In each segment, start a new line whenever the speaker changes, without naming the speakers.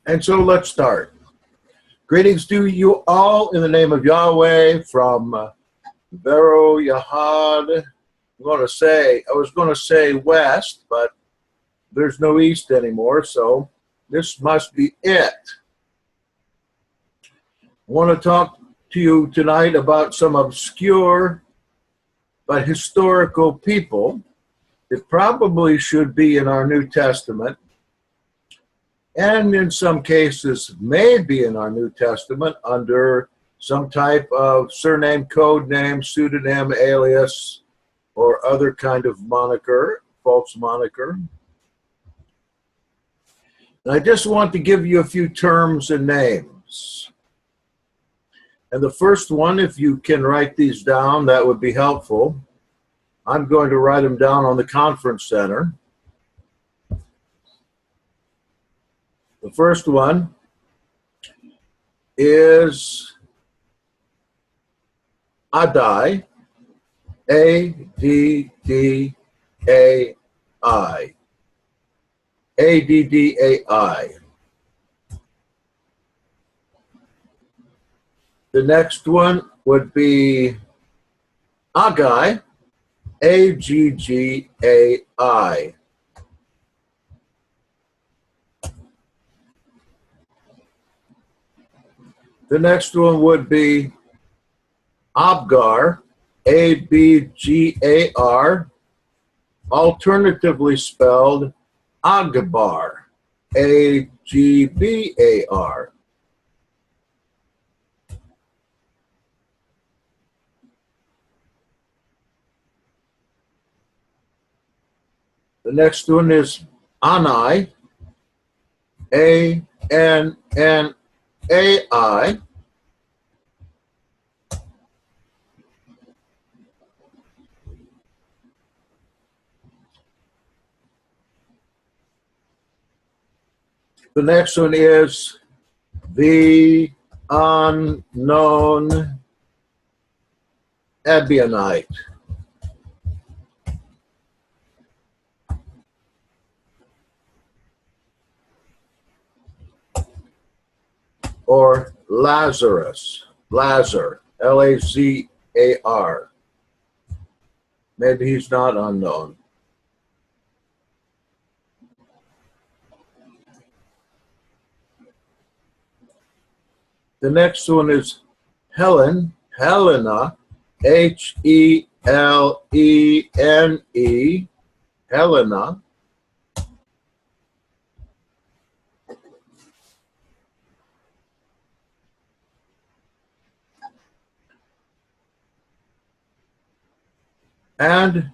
And so let's start. Greetings to you all in the name of Yahweh from Vero Yahad. I was going to say west, but there's no east anymore, so this must be it. I want to talk to you tonight about some obscure but historical people. It probably should be in our New Testament, and in some cases may be in our New Testament under some type of surname, code name, pseudonym, alias, or other kind of moniker, false moniker. And I just want to give you a few terms and names. And the first one, if you can write these down, that would be helpful. I'm going to write them down on the conference center. The first one is Addai, A-D-D-A-I. A-D-D-A-I. The next one would be Aggai, A-G-G-A-I. The next one would be Abgar, A-B-G-A-R, alternatively spelled Agbar, A-G-B-A-R. The next one is Anai, A-N-N-A-I. The next one is the unknown Ebionite. Or Lazarus, Lazar, L-A-Z-A-R. Maybe he's not unknown. The next one is Helena, H-E-L-E-N-E, Helena. And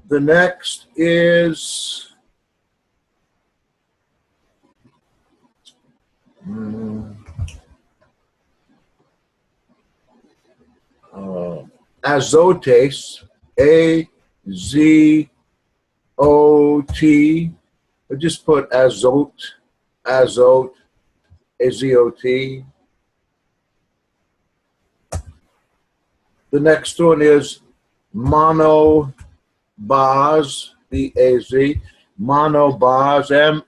the next is Azotes, A-Z-O-T. I just put azote, A-Z-O-T. The next one is Monobaz, B-A-Z, Monobaz, M-O-N-O-B-A-Z.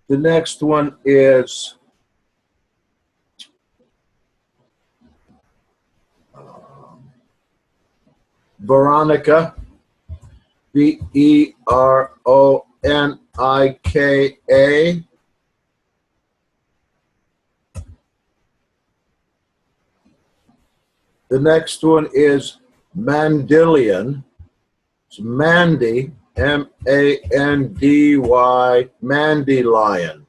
The next one is Veronica, V-E-R-O-N-I-K-A. The next one is Mandilion. It's Mandy, M-A-N-D-Y, Mandelion.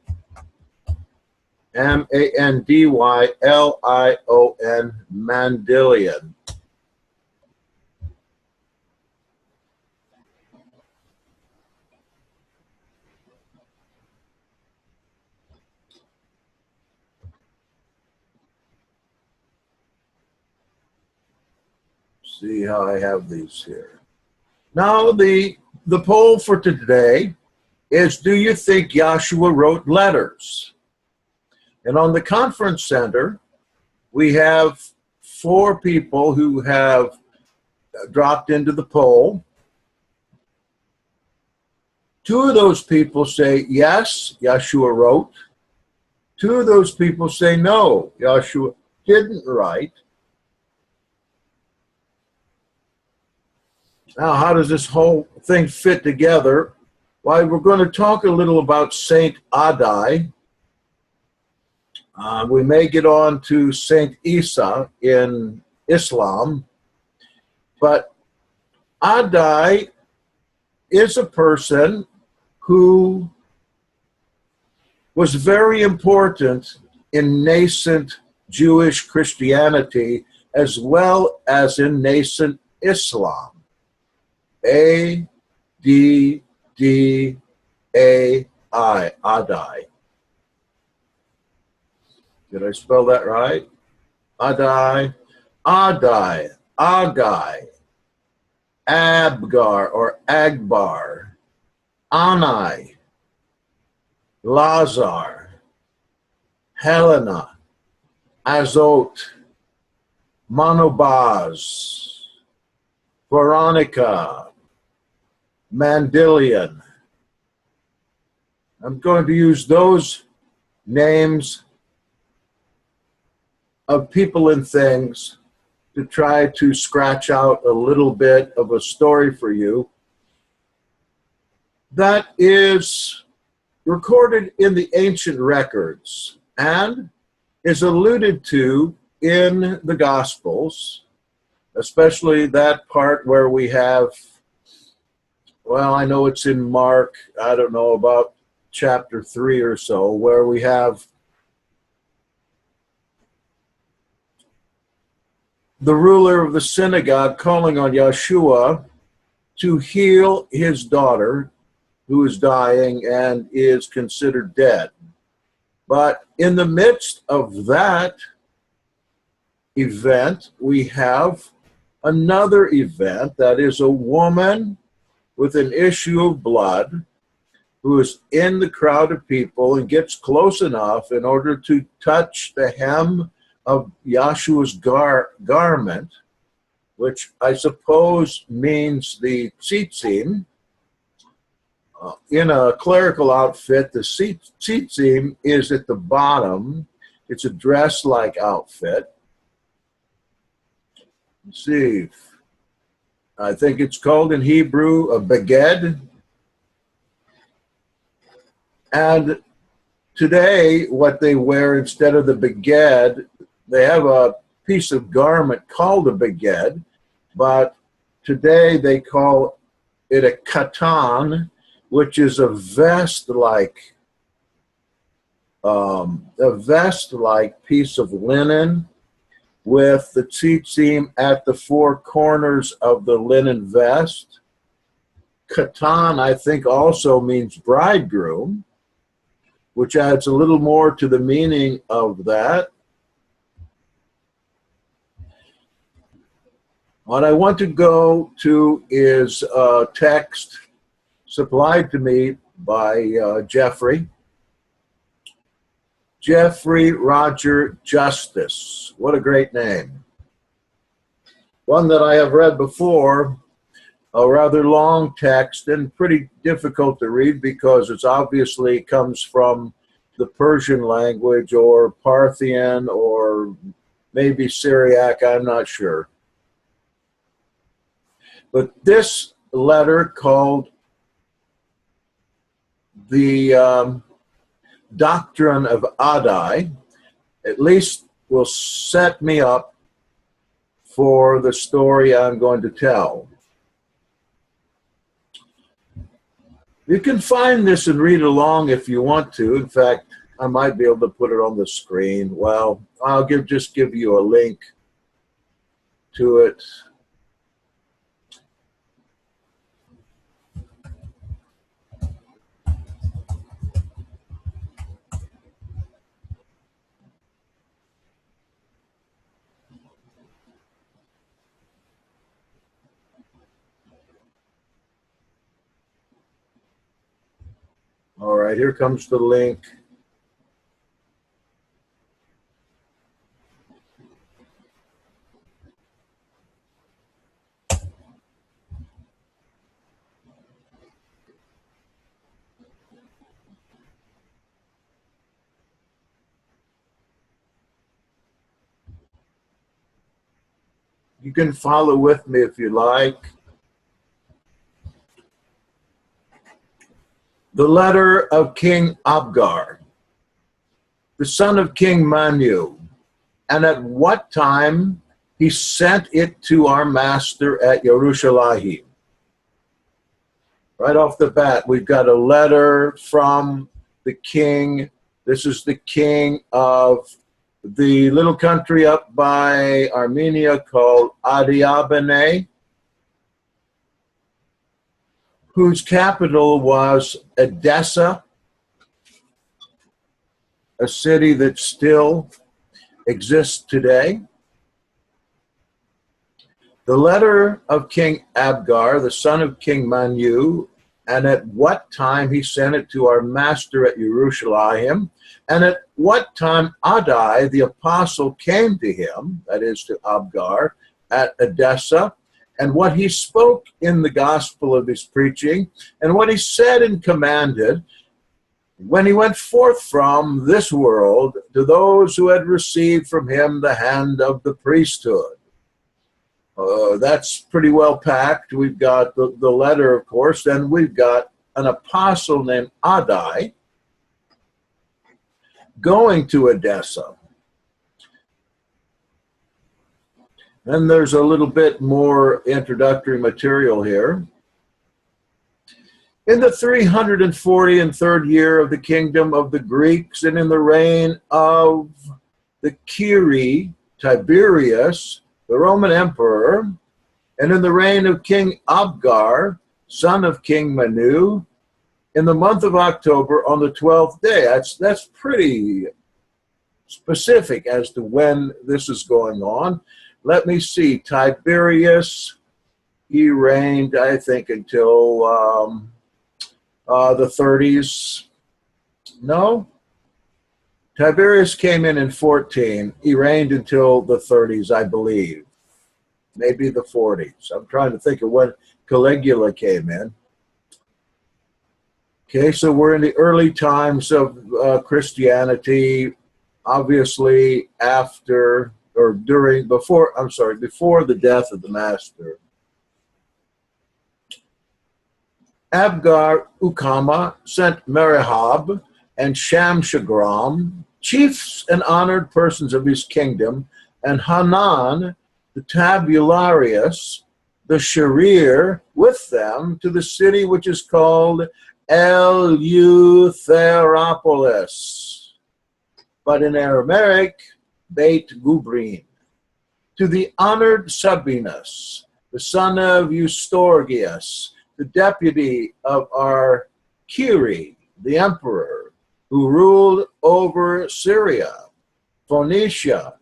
M-A-N-D-Y-L-I-O-N, Mandilion. See how I have these here. Now the poll for today is, do you think Yahshua wrote letters? And on the conference center, we have 4 people who have dropped into the poll. 2 of those people say, yes, Yeshua wrote. 2 of those people say, no, Yeshua didn't write. Now, how does this whole thing fit together? Well, we're going to talk a little about Saint Addai. We may get on to Saint Isa in Islam, but Addai is a person who was very important in nascent Jewish Christianity as well as in nascent Islam. Addai, Addai. Did I spell that right? Addai, Addai, Aggai, Abgar or Agbar, Anai, Lazar, Helena, Azot, Monobaz, Veronica, Mandilian. I'm going to use those names of people and things to try to scratch out a little bit of a story for you that is recorded in the ancient records and is alluded to in the Gospels, especially that part where we have, well, I know it's in Mark, I don't know, about chapter 3 or so, where we have the ruler of the synagogue calling on Yeshua to heal his daughter who is dying and is considered dead. But in the midst of that event, we have another event that is a woman with an issue of blood who is in the crowd of people and gets close enough in order to touch the hem of Yeshua's garment, which I suppose means the tzitzim. In a clerical outfit, the tzitzim is at the bottom. It's a dress-like outfit. Let's see. I think it's called in Hebrew a beged. And today, what they wear instead of the beged, they have a piece of garment called a beged, but today they call it a katan, which is a vest-like piece of linen with the tzitzim at the 4 corners of the linen vest. Katan, I think, also means bridegroom, which adds a little more to the meaning of that. What I want to go to is a text supplied to me by Jeffrey Roger Justice. What a great name. One that I have read before, a rather long text and pretty difficult to read because it obviously comes from the Persian language or Parthian or maybe Syriac, I'm not sure. But this letter called the Doctrine of Addai at least will set me up for the story I'm going to tell. You can find this and read along if you want to. In fact, I might be able to put it on the screen. Well, I'll just give you a link to it. All right, here comes the link. You can follow with me if you like. The letter of King Abgar, the son of King Manu, and at what time he sent it to our master at Jerusalem. Right off the bat, we've got a letter from the king. This is the king of the little country up by Armenia called Adiabene, whose capital was Edessa, a city that still exists today. The letter of King Abgar, the son of King Manu, and at what time he sent it to our master at Jerusalem, and at what time Addai, the apostle, came to him, that is to Abgar, at Edessa, and what he spoke in the gospel of his preaching, and what he said and commanded, when he went forth from this world to those who had received from him the hand of the priesthood. That's pretty well packed. We've got the letter, of course, then we've got an apostle named Addai going to Edessa. And there's a little bit more introductory material here. In the 343rd year of the kingdom of the Greeks, and in the reign of the Kyrie Tiberius, the Roman emperor, and in the reign of King Abgar, son of King Manu, in the month of October on the 12th day. That's pretty specific as to when this is going on. Let me see. Tiberius, he reigned, I think, until the 30s. No? Tiberius came in 14. He reigned until the 30s, I believe. Maybe the 40s. I'm trying to think of when Caligula came in. Okay, so we're in the early times of Christianity, obviously after, or during, before the death of the master. Abgar Ukama sent Merihab and Shamshagram, chiefs and honored persons of his kingdom, and Hanan, the tabularius, the sharir, with them to the city which is called Eleutheropolis, but in Aramaic, Beit Gubrin, to the honored Sabinus, the son of Eustorgius, the deputy of our Kyrie, the emperor, who ruled over Syria, Phoenicia,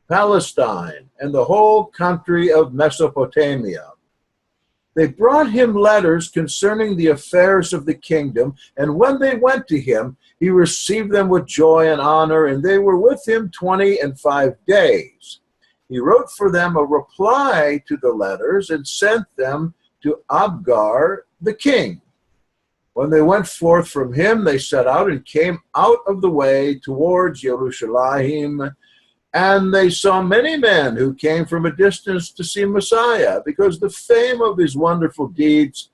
Palestine, and the whole country of Mesopotamia. They brought him letters concerning the affairs of the kingdom, and when they went to him, he received them with joy and honor, and they were with him 25 days. He wrote for them a reply to the letters and sent them to Abgar the king. When they went forth from him, they set out and came out of the way towards Jerusalem, and they saw many men who came from a distance to see Messiah, because the fame of his wonderful deeds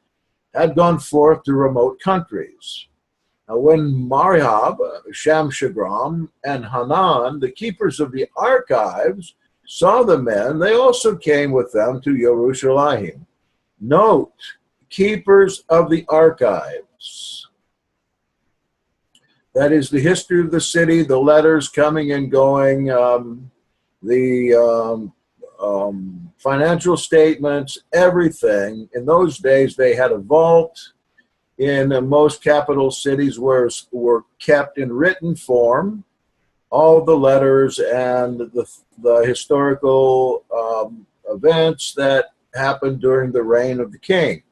had gone forth to remote countries. Now when Merihab, Shamshagram, and Hanan, the keepers of the archives, saw the men, they also came with them to Jerusalem. Note, keepers of the archives. That is the history of the city, the letters coming and going, the financial statements, everything. In those days, they had a vault in most capital cities were kept in written form, all the letters and the historical events that happened during the reign of the kings.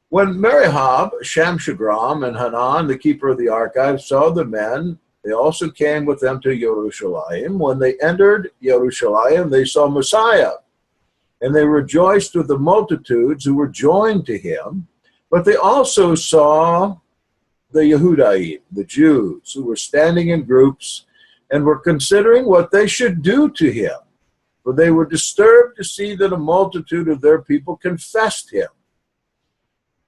When Merihab, Shamshagram, and Hanan, the keeper of the archives, saw the men, they also came with them to Jerusalem. When they entered Jerusalem, they saw Messiah, and they rejoiced with the multitudes who were joined to him. But they also saw the Yehudaim, the Jews, who were standing in groups and were considering what they should do to him. for they were disturbed to see that a multitude of their people confessed him.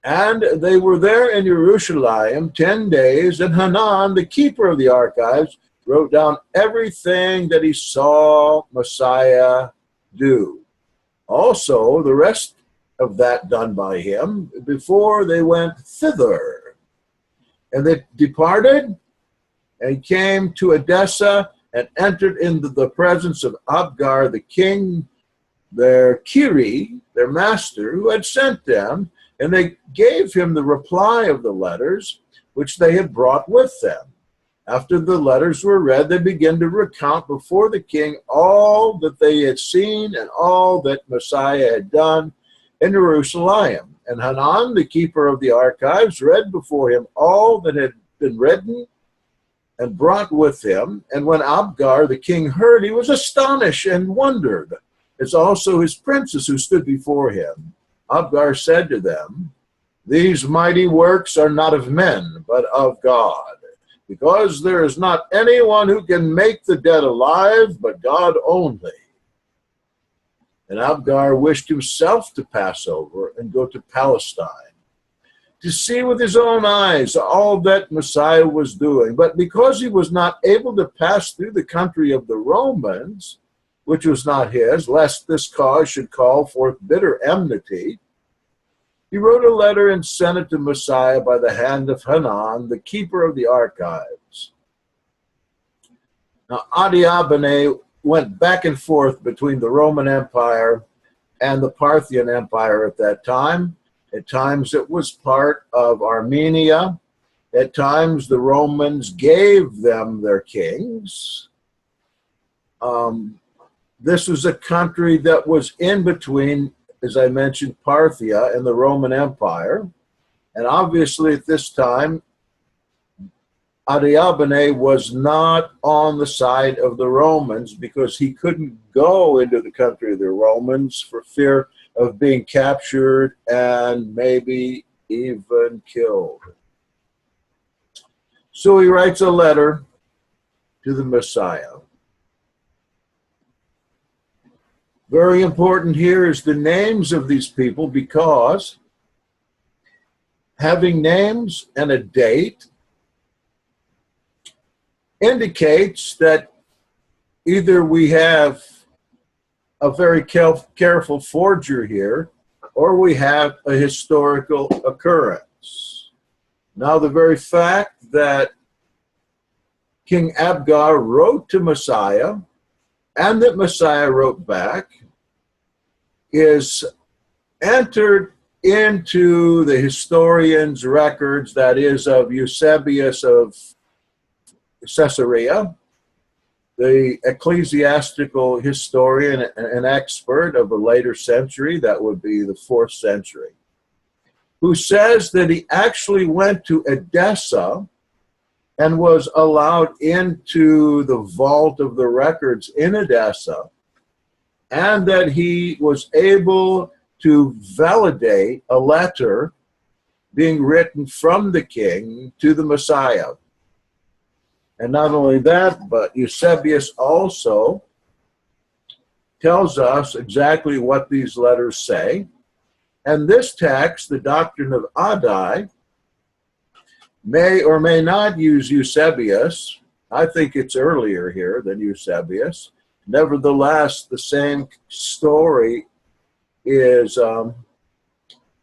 And they were there in Jerusalem 10 days, and Hanan, the keeper of the archives, wrote down everything that he saw Messiah do. Also, the rest of that done by him before they went thither. And they departed and came to Edessa and entered into the presence of Abgar the king, their Kiri, their master, who had sent them, and they gave him the reply of the letters which they had brought with them. After the letters were read, they began to recount before the king all that they had seen and all that Messiah had done in Jerusalem. And Hanan, the keeper of the archives, read before him all that had been written and brought with him. And when Abgar the king heard, he was astonished and wondered, as also his princes who stood before him. Abgar said to them, "These mighty works are not of men, but of God, because there is not anyone who can make the dead alive, but God only." And Abgar wished himself to pass over and go to Palestine, to see with his own eyes all that Messiah was doing. But because he was not able to pass through the country of the Romans, which was not his, lest this cause should call forth bitter enmity, he wrote a letter and sent it to Messiah by the hand of Hanan, the keeper of the archives. Now, Adiabene went back and forth between the Roman Empire and the Parthian Empire at that time. At times it was part of Armenia. At times the Romans gave them their kings. This was a country that was in between, as I mentioned, Parthia and the Roman Empire. And obviously at this time, Adiabene was not on the side of the Romans because he couldn't go into the country of the Romans for fear of being captured and maybe even killed. So he writes a letter to the Messiah. Very important here is the names of these people, because having names and a date indicates that either we have a very careful forger here, or we have a historical occurrence. Now, the very fact that King Abgar wrote to Messiah and that Messiah wrote back is entered into the historian's records, that is, of Eusebius of Caesarea, the ecclesiastical historian and expert of a later century, that would be the 4th century, who says that he actually went to Edessa and was allowed into the vault of the records in Edessa, and that he was able to validate a letter being written from the king to the Messiah. And not only that, but Eusebius also tells us exactly what these letters say. And this text, the doctrine of Addai, may or may not use Eusebius. I think it's earlier here than Eusebius. Nevertheless, the same story is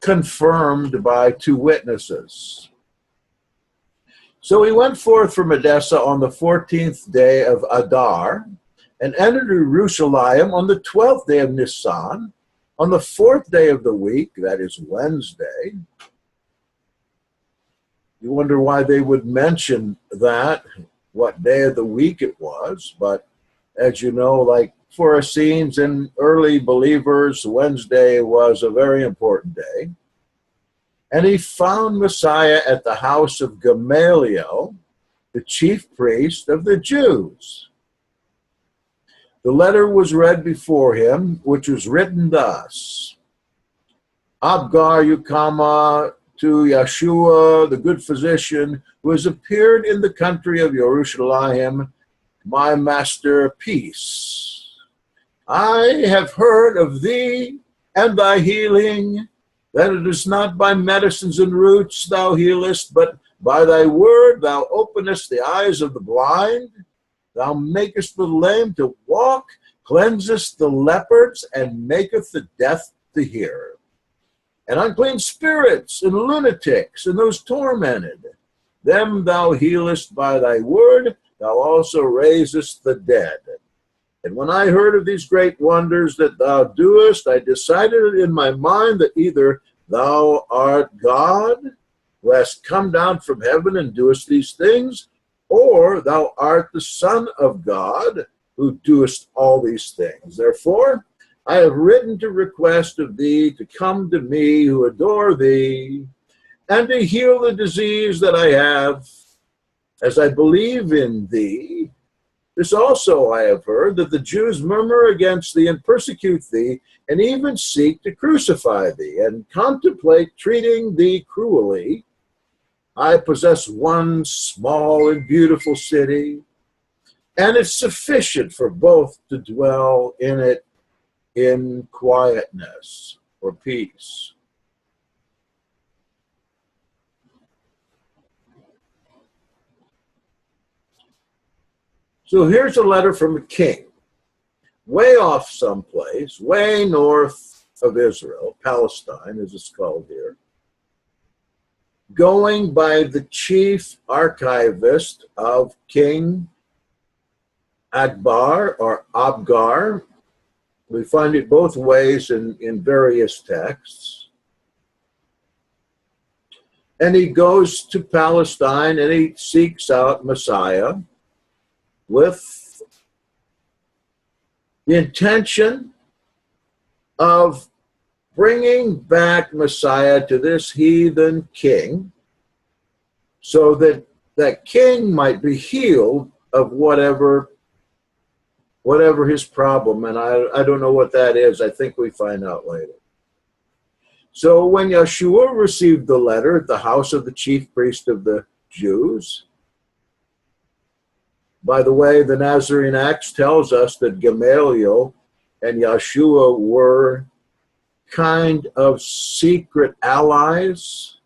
confirmed by 2 witnesses. So he went forth from Edessa on the 14th day of Adar, and entered Jerusalem on the 12th day of Nisan, on the 4th day of the week, that is Wednesday. You wonder why they would mention that, what day of the week it was, but as you know, like for Essenes and early believers, Wednesday was a very important day. And he found Messiah at the house of Gamaliel, the chief priest of the Jews. The letter was read before him, which was written thus: Abgar Yukama to Yeshua, the good physician, who has appeared in the country of Jerusalem, my master, peace. I have heard of thee and thy healing, that it is not by medicines and roots thou healest, but by thy word thou openest the eyes of the blind, thou makest the lame to walk, cleansest the lepers, and maketh the deaf to hear. And unclean spirits and lunatics and those tormented, them thou healest by thy word, thou also raisest the dead. And when I heard of these great wonders that thou doest, I decided in my mind that either thou art God, who hast come down from heaven and doest these things, or thou art the Son of God, who doest all these things. Therefore, I have written to request of thee to come to me who adore thee, and to heal the disease that I have, as I believe in thee. This also I have heard, that the Jews murmur against thee and persecute thee, and even seek to crucify thee, and contemplate treating thee cruelly. I possess one small and beautiful city, and it's sufficient for both to dwell in it in quietness or peace. So here's a letter from a king, way off someplace, way north of Israel, Palestine as it's called here, going by the chief archivist of King Agbar or Abgar. We find it both ways in various texts. And he goes to Palestine and he seeks out Messiah with the intention of bringing back Messiah to this heathen king so that that king might be healed of whatever his problem. And I don't know what that is. I think we find out later. So when Yeshua received the letter at the house of the chief priest of the Jews, by the way, the Nazorean Acts tells us that Gamaliel and Yeshua were kind of secret allies.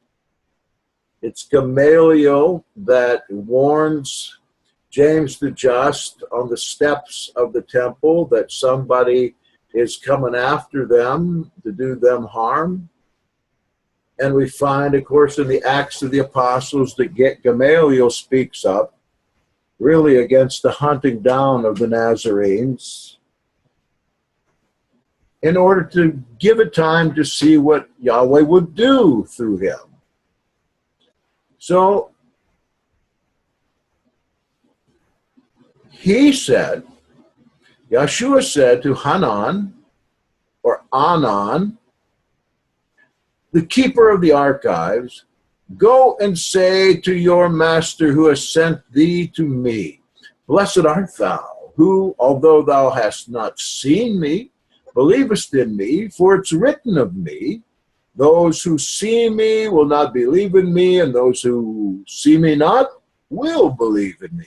It's Gamaliel that warns James the Just on the steps of the temple that somebody is coming after them to do them harm. And we find, of course, in the Acts of the Apostles that Gamaliel speaks up really against the hunting down of the Nazarenes in order to give it time to see what Yahweh would do through him. So he said, Yeshua said to Hanan, or Anan, the keeper of the archives, go and say to your master who has sent thee to me, blessed art thou, who, although thou hast not seen me, believest in me, for it's written of me, those who see me will not believe in me, and those who see me not will believe in me.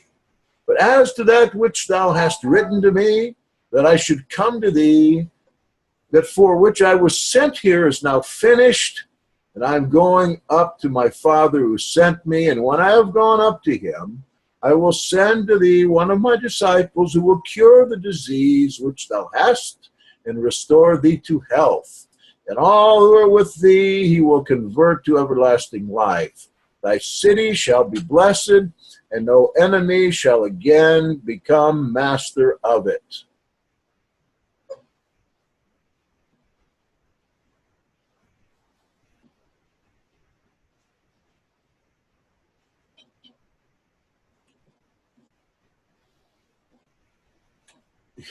But as to that which thou hast written to me, that I should come to thee, that for which I was sent here is now finished, and I'm going up to my Father who sent me, and when I have gone up to him, I will send to thee one of my disciples who will cure the disease which thou hast, and restore thee to health. And all who are with thee he will convert to everlasting life. Thy city shall be blessed, and no enemy shall again become master of it.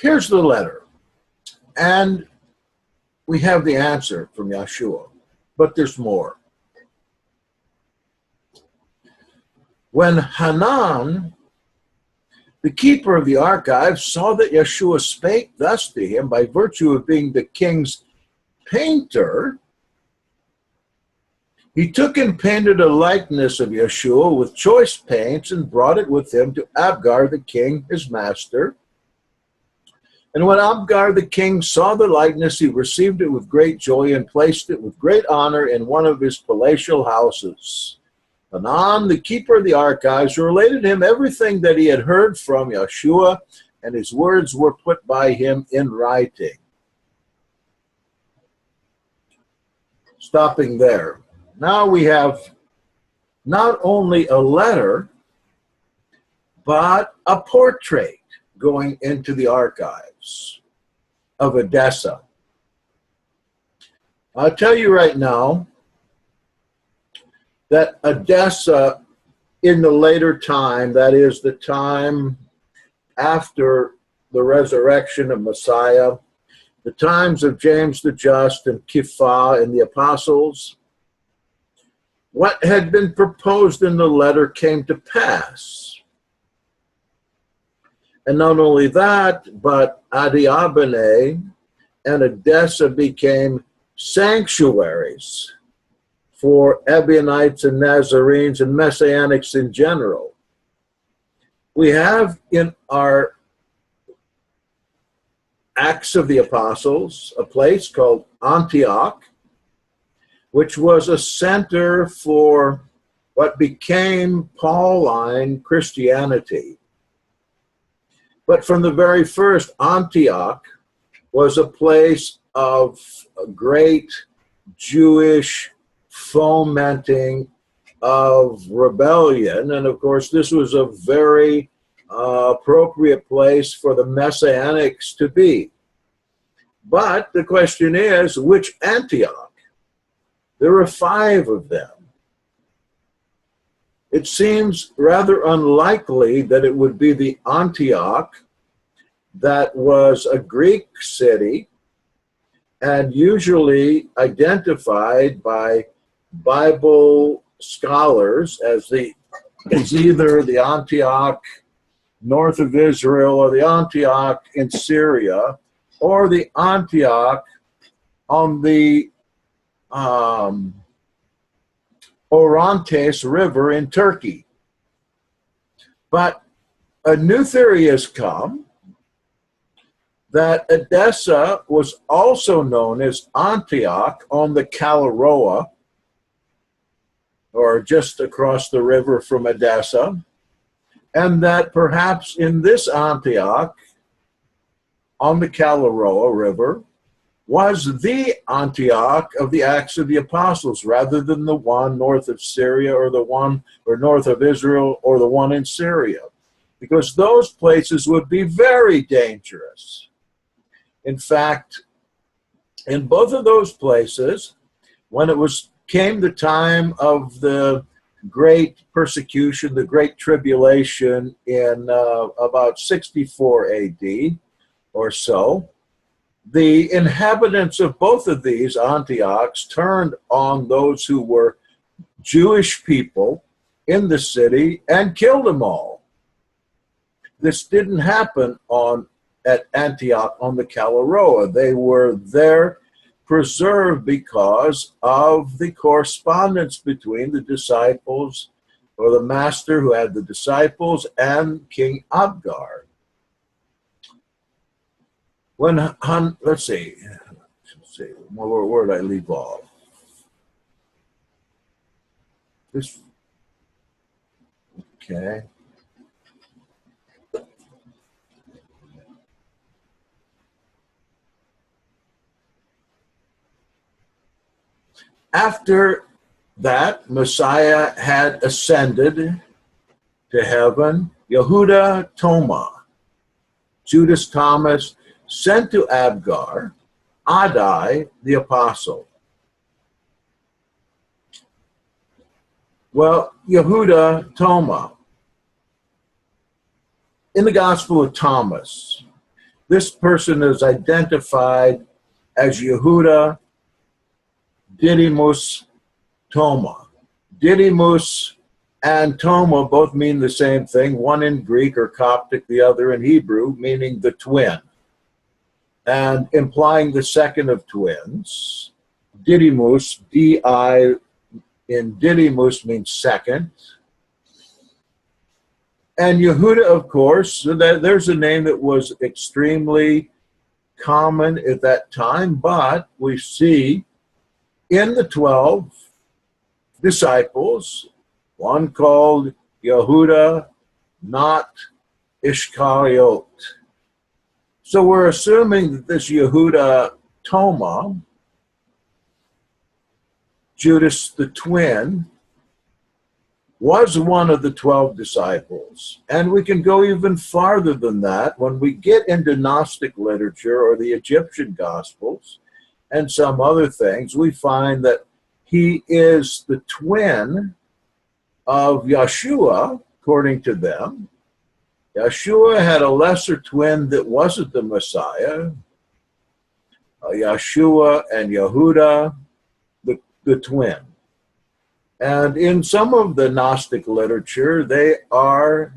Here's the letter, and we have the answer from Yeshua, but there's more. When Hanan, the keeper of the archives, saw that Yeshua spake thus to him by virtue of being the king's painter, he took and painted a likeness of Yeshua with choice paints and brought it with him to Abgar the king, his master. And when Abgar the king saw the likeness, he received it with great joy and placed it with great honor in one of his palatial houses. Anan, the keeper of the archives, related him everything that he had heard from Yeshua, and his words were put by him in writing. Stopping there. Now we have not only a letter, but a portrait going into the archives of Edessa. I'll tell you right now that Edessa in the later time, that is the time after the resurrection of Messiah, the times of James the Just and Kepha and the apostles, what had been proposed in the letter came to pass. And not only that, but Adiabene and Edessa became sanctuaries for Ebionites and Nazarenes and Messianics in general. We have in our Acts of the Apostles a place called Antioch, which was a center for what became Pauline Christianity. But from the very first, Antioch was a place of great Jewish fomenting of rebellion. And of course, this was a very appropriate place for the Messianics to be. But the question is, which Antioch? There are 5 of them. It seems rather unlikely that it would be the Antioch that was a Greek city and usually identified by Bible scholars as either the Antioch north of Israel or the Antioch in Syria or the Antioch on the Orontes River in Turkey. But a new theory has come that Edessa was also known as Antioch on the Kalaroa, or just across the river from Edessa, and that perhaps in this Antioch on the Kalaroa River was the Antioch of the Acts of the Apostles, rather than the one north of Syria or the one or north of Israel or the one in Syria, because those places would be very dangerous. In fact, in both of those places, when it came the time of the great persecution, the great tribulation in about 64 AD or so, the inhabitants of both of these Antiochs turned on those who were Jewish people in the city and killed them all. This didn't happen at Antioch on the Kalaroa. They were there preserved because of the correspondence between the disciples, or the master who had the disciples, and King Abgar. Let's see, where did I leave off? Okay. After that, Messiah had ascended to heaven. Yehuda Toma, Judas Thomas, sent to Abgar, Addai, the apostle. Well, Yehuda Toma, in the Gospel of Thomas, this person is identified as Yehuda Didymus Toma. Didymus and Toma both mean the same thing, one in Greek or Coptic, the other in Hebrew, meaning the twin, and implying the second of twins. Didymus, D-I in Didymus means second. And Yehuda, of course, there's a name that was extremely common at that time, but we see in the 12 disciples, one called Yehuda, not Ishkariot. So we're assuming that this Yehuda Toma, Judas the twin, was one of the 12 disciples. And we can go even farther than that. When we get into Gnostic literature or the Egyptian Gospels and some other things, we find that he is the twin of Yeshua, according to them. Yeshua had a lesser twin that wasn't the Messiah. Yeshua and Yehuda, the twin. And in some of the Gnostic literature, they are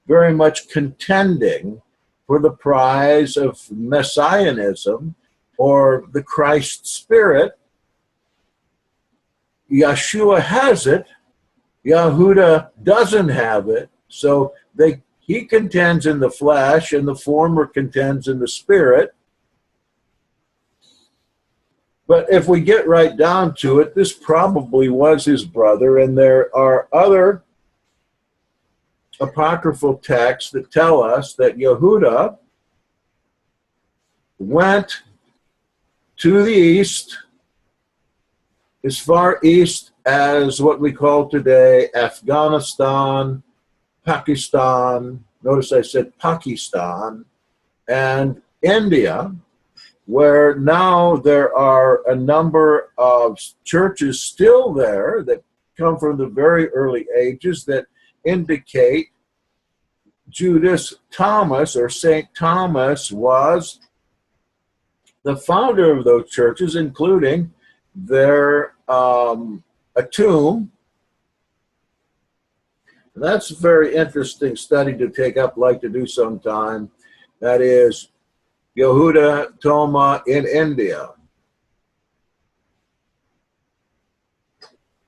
very much contending for the prize of messianism or the Christ spirit. Yeshua has it, Yehuda doesn't have it, so he contends in the flesh and the former contends in the spirit. But if we get right down to it, this probably was his brother, and there are other apocryphal texts that tell us that Yehuda went to the east, as far east as what we call today Afghanistan, Pakistan, notice I said Pakistan, and India, where now there are a number of churches still there that come from the very early ages that indicate Judas Thomas or St. Thomas was the founder of those churches, including their a tomb. And that's a very interesting study to take up, like to do sometime. That is Yehuda Toma in India.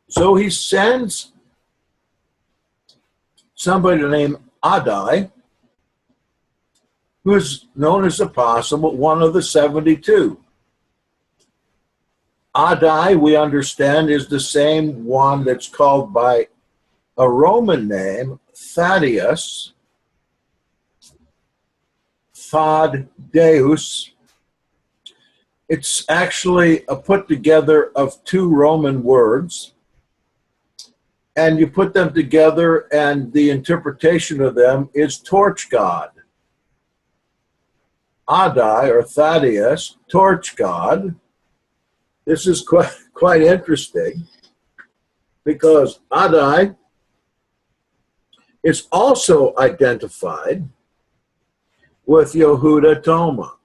So he sends somebody named Addai, who is known as the apostle, one of the 72. Addai, we understand, is the same one that's called by a Roman name, Thaddaeus, Thaddaeus. It's actually a put together of two Roman words, and you put them together and the interpretation of them is torch god. Addai or Thaddaeus, torch god. This is quite interesting because Addai is also identified with Yehuda Toma.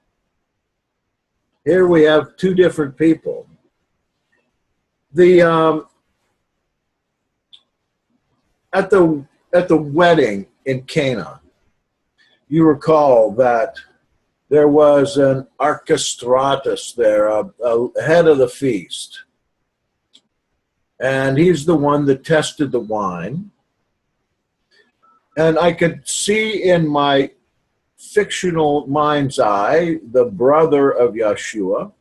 Here we have two different people. At the wedding in Cana, you recall that there was an archistratus there, a head of the feast, and he's the one that tested the wine. And I could see in my fictional mind's eye the brother of Yeshua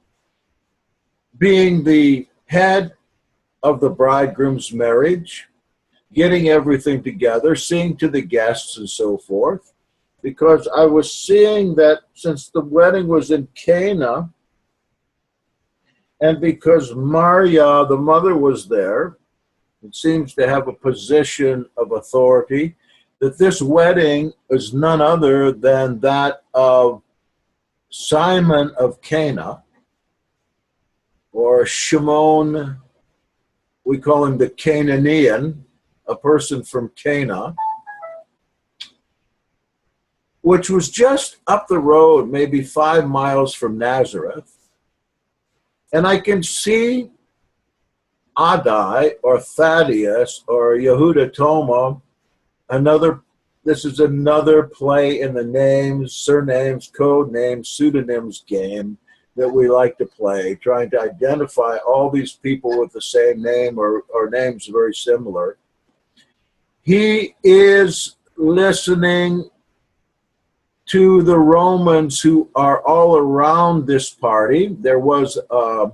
being the head of the bridegroom's marriage, getting everything together, seeing to the guests and so forth, because I was seeing that since the wedding was in Cana, and because Maria, the mother, was there, it seems to have a position of authority, that this wedding is none other than that of Simon of Cana, or Shimon, we call him the Canaanian, a person from Cana, which was just up the road, maybe 5 miles from Nazareth. And I can see Addai or Thaddaeus or Yehuda Toma, this is another play in the names, surnames, code names, pseudonyms game that we like to play, trying to identify all these people with the same name or names very similar. He is listening to the Romans who are all around this party. There was a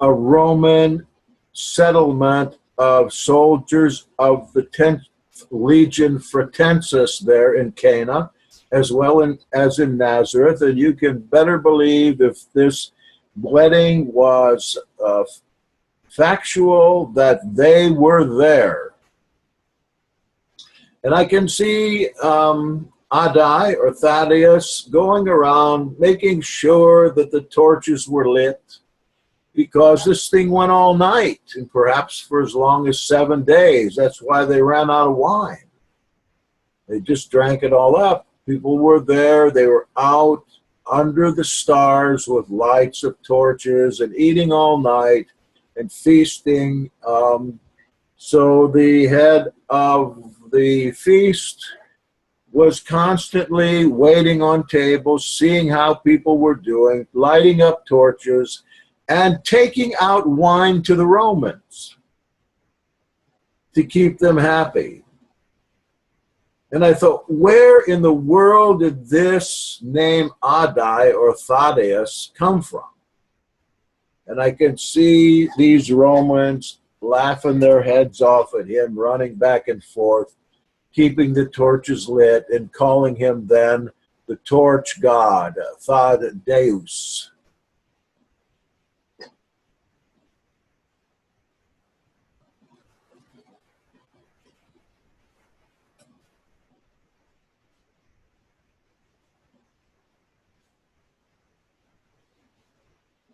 Roman settlement of soldiers of the 10th Legion Fretensis there in Cana, as well as in Nazareth. And you can better believe if this wedding was factual that they were there. And I can see Addai or Thaddaeus going around making sure that the torches were lit, because this thing went all night and perhaps for as long as 7 days. That's why they ran out of wine. They just drank it all up. People were there. They were out under the stars with lights of torches and eating all night and feasting. So the head of the feast was constantly waiting on tables, seeing how people were doing, lighting up torches, and taking out wine to the Romans to keep them happy. And I thought, where in the world did this name Addai or Thaddaeus come from? And I can see these Romans laughing their heads off at him, running back and forth, keeping the torches lit, and calling him then the torch god, Thaddaeus.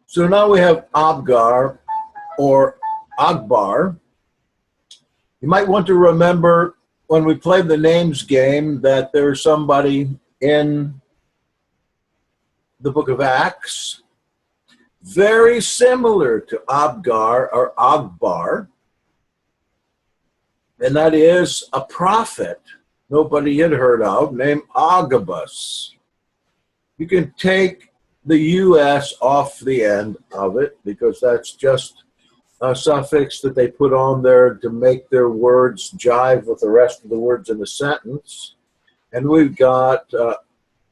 So now we have Abgar or Agbar. You might want to remember when we played the names game that there's somebody in the book of Acts very similar to Abgar or Agbar, and that is a prophet nobody had heard of named Agabus. You can take the US off the end of it because that's just a suffix that they put on there to make their words jive with the rest of the words in the sentence. And we've got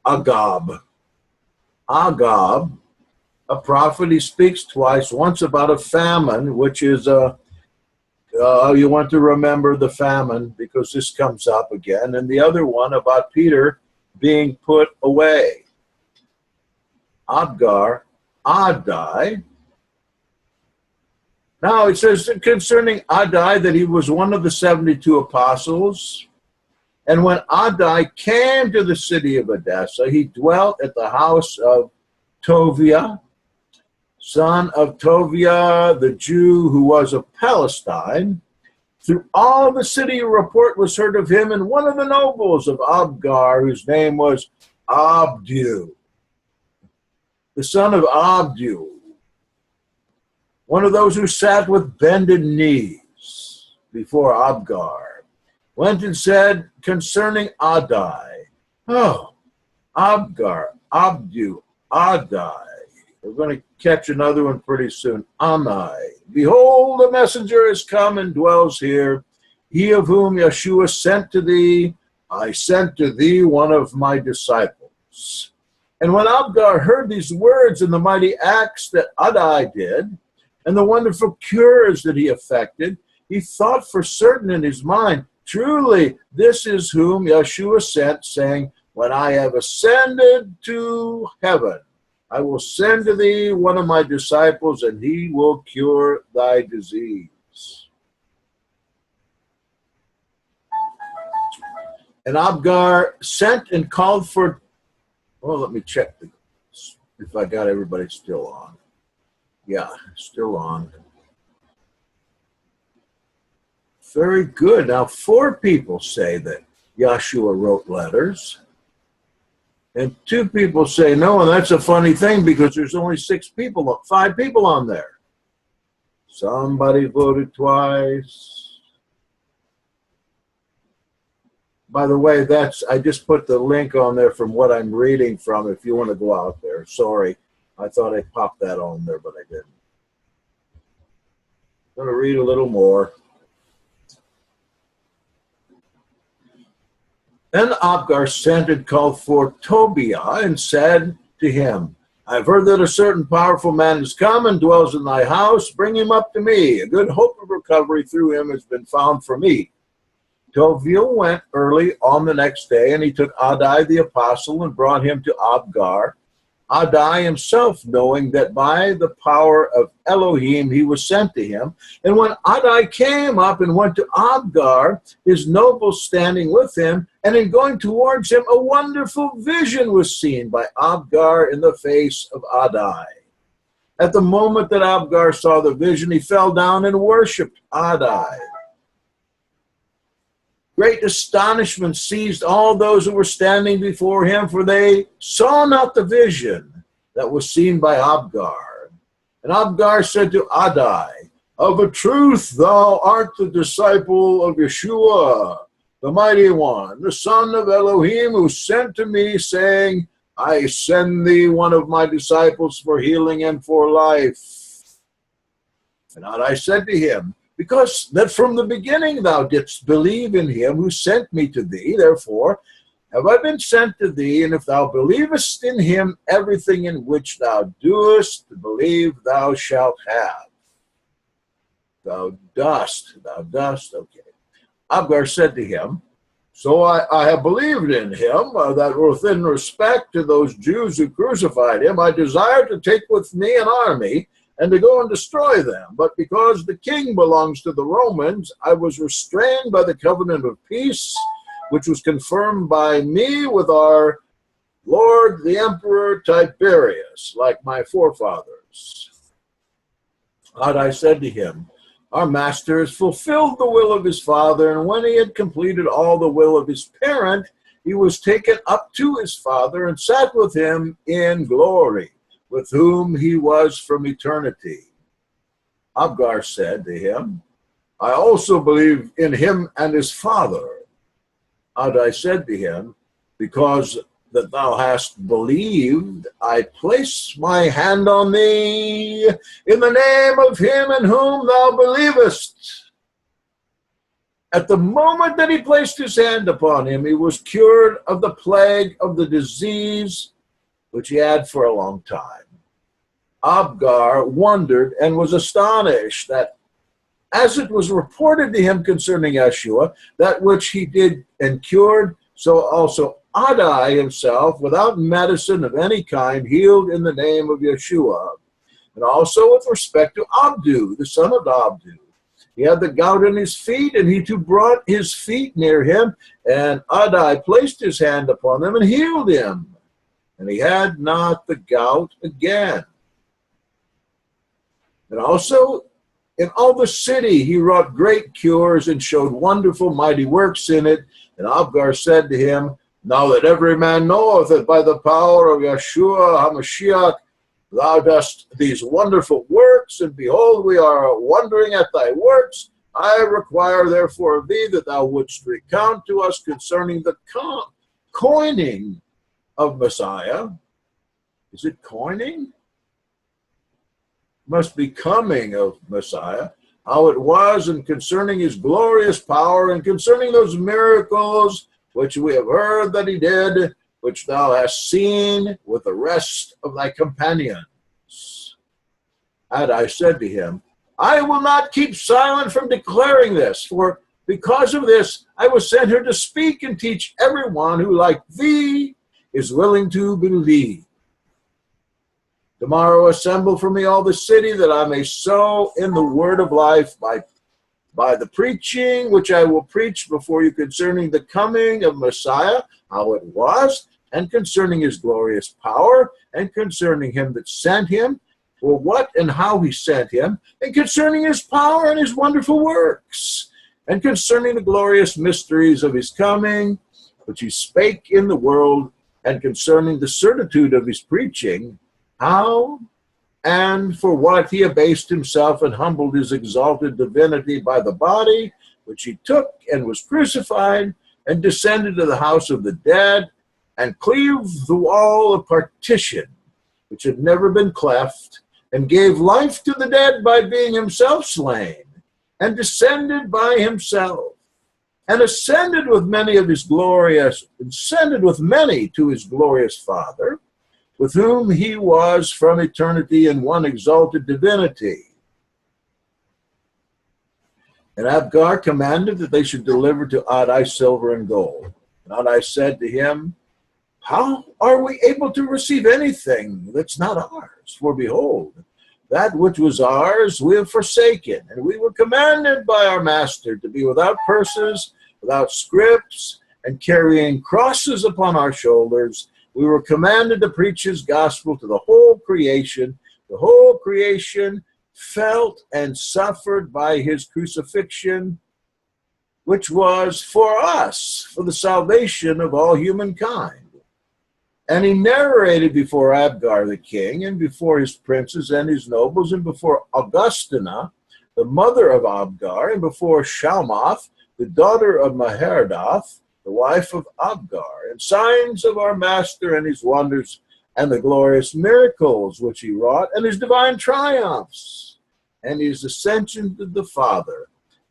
Agab. Agab, a prophet. He speaks twice, once about a famine, which is you want to remember the famine because this comes up again, and the other one about Peter being put away. Abgar, Addai. Now it says concerning Addai that he was one of the 72 apostles. And when Addai came to the city of Edessa, he dwelt at the house of Tobiah, son of Tobiah, the Jew who was of Palestine. Through all the city a report was heard of him, and one of the nobles of Abgar, whose name was Abdu, the son of Abdu, one of those who sat with bended knees before Abgar, went and said concerning Addai, oh, Abgar, Abdu, Addai. We're going to catch another one pretty soon. Amai, behold, the messenger has come and dwells here, he of whom Yeshua sent to thee. I sent to thee one of my disciples. And when Abgar heard these words and the mighty acts that Addai did, and the wonderful cures that he effected, he thought for certain in his mind, truly, this is whom Yeshua sent, saying, when I have ascended to heaven, I will send to thee one of my disciples, and he will cure thy disease. And Abgar sent and called for, well, let me check if I got everybody still on. Yeah, still on. Very good. Now, 4 people say that Yeshua wrote letters. And 2 people say no, and that's a funny thing because there's only 5 people on there. Somebody voted twice. By the way, I just put the link on there from what I'm reading from if you want to go out there. Sorry, I thought I popped that on there, but I didn't. I'm going to read a little more. Then Abgar sent and called for Tobiah and said to him, I have heard that a certain powerful man has come and dwells in thy house. Bring him up to me. A good hope of recovery through him has been found for me. Tobiah went early on the next day, and he took Addai the apostle and brought him to Abgar. Addai himself, knowing that by the power of Elohim he was sent to him. And when Addai came up and went to Abgar, his nobles standing with him, and in going towards him, a wonderful vision was seen by Abgar in the face of Addai. At the moment that Abgar saw the vision, he fell down and worshipped Addai. Great astonishment seized all those who were standing before him, for they saw not the vision that was seen by Abgar. And Abgar said to Addai, Of a truth thou art the disciple of Yeshua, the mighty one, the son of Elohim, who sent to me, saying, I send thee one of my disciples for healing and for life. And Addai said to him, Because that from the beginning thou didst believe in him who sent me to thee, therefore have I been sent to thee, and if thou believest in him, everything in which thou doest believe thou shalt have. Thou dost, okay. Abgar said to him, So I have believed in him, that within respect to those Jews who crucified him, I desire to take with me an army, and to go and destroy them. But because the king belongs to the Romans, I was restrained by the covenant of peace, which was confirmed by me with our Lord the Emperor Tiberius, like my forefathers. Addai said to him, Our master has fulfilled the will of his father, and when he had completed all the will of his parent, he was taken up to his father and sat with him in glory, with whom he was from eternity. Abgar said to him, I also believe in him and his father. Addai said to him, Because that thou hast believed, I place my hand on thee in the name of him in whom thou believest. At the moment that he placed his hand upon him, he was cured of the plague of the disease which he had for a long time. Abgar wondered and was astonished that, as it was reported to him concerning Yeshua, that which he did and cured, so also Addai himself, without medicine of any kind, healed in the name of Yeshua. And also with respect to Abdu, the son of Abdu. He had the gout in his feet, and he too brought his feet near him, and Addai placed his hand upon them and healed him. And he had not the gout again. And also in all the city he wrought great cures and showed wonderful mighty works in it. And Abgar said to him, Now that every man knoweth that by the power of Yeshua HaMashiach thou dost these wonderful works, and behold, we are wondering at thy works, I require therefore of thee that thou wouldst recount to us concerning the coining of Messiah. Is it coining? Must be coming of Messiah, how it was, and concerning his glorious power, and concerning those miracles which we have heard that he did, which thou hast seen with the rest of thy companions. Addai said to him, I will not keep silent from declaring this, for because of this I was sent here to speak and teach everyone who, like thee, is willing to believe. Tomorrow assemble for me all the city, that I may sow in the word of life by the preaching which I will preach before you concerning the coming of Messiah, how it was, and concerning his glorious power, and concerning him that sent him, for what and how he sent him, and concerning his power and his wonderful works, and concerning the glorious mysteries of his coming, which he spake in the world, and concerning the certitude of his preaching, how and for what he abased himself and humbled his exalted divinity by the body, which he took and was crucified, and descended to the house of the dead, and cleaved the wall of partition, which had never been cleft, and gave life to the dead by being himself slain, and descended by himself and ascended with many to his glorious Father, with whom he was from eternity in one exalted divinity. And Abgar commanded that they should deliver to Addai silver and gold. And Addai said to him, how are we able to receive anything that's not ours? For behold, that which was ours we have forsaken, and we were commanded by our master to be without purses, without scrips, and carrying crosses upon our shoulders. We were commanded to preach his gospel to the whole creation. The whole creation felt and suffered by his crucifixion, which was for us, for the salvation of all humankind. And he narrated before Abgar the king, and before his princes and his nobles, and before Augustina, the mother of Abgar, and before Shalmath, the daughter of Maherdath, the wife of Abgar, and signs of our master and his wonders, and the glorious miracles which he wrought, and his divine triumphs, and his ascension to the Father,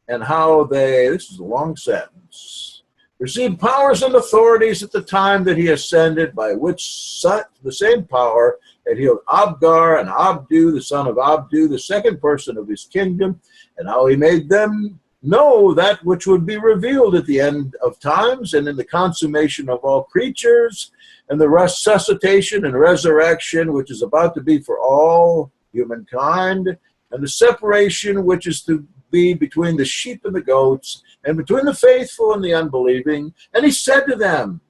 and how they, this is a long sentence, received powers and authorities at the time that he ascended, by which the same power had healed Abgar and Abdu, the son of Abdu, the second person of his kingdom, and how he made them know that which would be revealed at the end of times and in the consummation of all creatures, and the resuscitation and resurrection which is about to be for all humankind, and the separation which is to be between the sheep and the goats, and between the faithful and the unbelieving. And he said to them,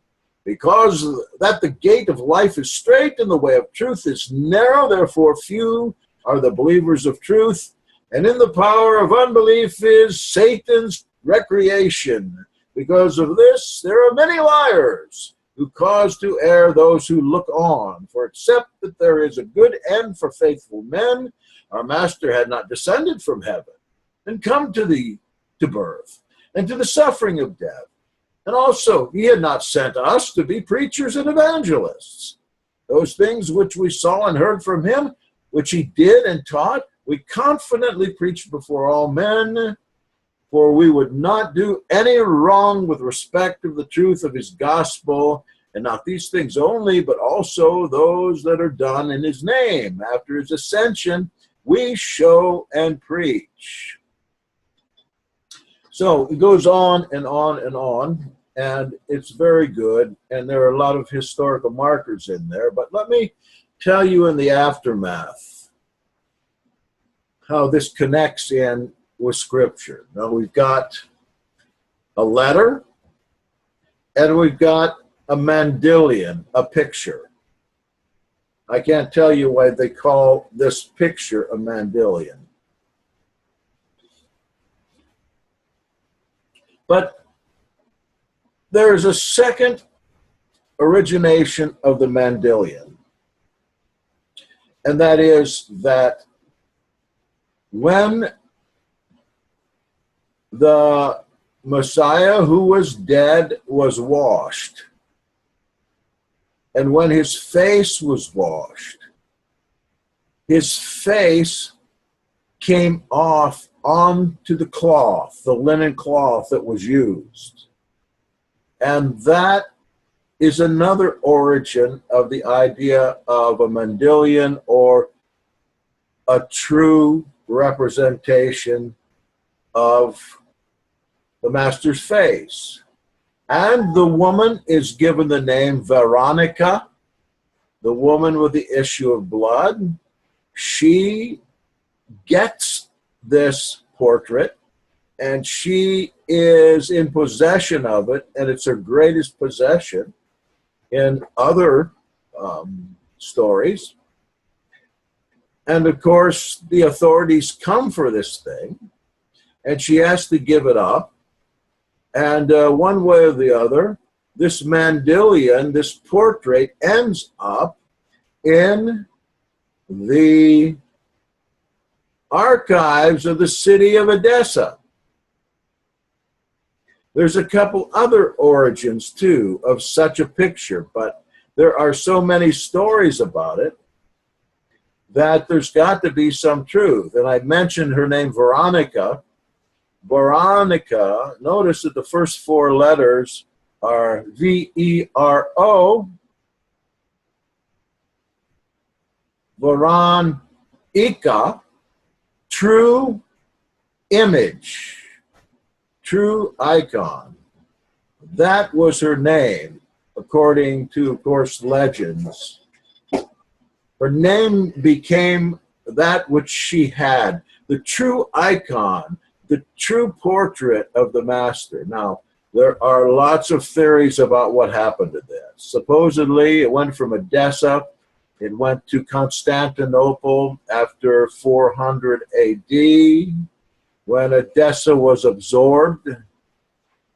because that the gate of life is strait and the way of truth is narrow, therefore few are the believers of truth, and in the power of unbelief is Satan's recreation. Because of this, there are many liars who cause to err those who look on. For except that there is a good end for faithful men, our master had not descended from heaven and come to birth, and to the suffering of death. And also, he had not sent us to be preachers and evangelists. Those things which we saw and heard from him, which he did and taught, we confidently preached before all men, for we would not do any wrong with respect of the truth of his gospel, and not these things only, but also those that are done in his name. After his ascension, we show and preach. So it goes on and on and on, and it's very good, and there are a lot of historical markers in there. But let me tell you in the aftermath how this connects in with Scripture. Now we've got a letter, and we've got a Mandilion, a picture. I can't tell you why they call this picture a Mandilion. But there is a second origination of the Mandilion, and that is that when the Messiah who was dead was washed, and when his face was washed, his face came off onto the cloth, the linen cloth that was used. And that is another origin of the idea of a Mandilion, or a true representation of the master's face. And the woman is given the name Veronica, the woman with the issue of blood. She gets this portrait, and she is in possession of it, and it's her greatest possession in other stories. And of course, the authorities come for this thing, and she has to give it up. And one way or the other, this Mandilion, this portrait, ends up in the archives of the city of Edessa. There's a couple other origins, too, of such a picture, but there are so many stories about it that there's got to be some truth. And I mentioned her name, Veronica, Veronica, notice that the first four letters are V-E-R-O, Veronica, true image, true icon. That was her name, according to, of course, legends. Her name became that which she had, the true icon, the true portrait of the Master. Now, there are lots of theories about what happened to this. Supposedly, it went from Edessa, it went to Constantinople after 400 AD, when Edessa was absorbed.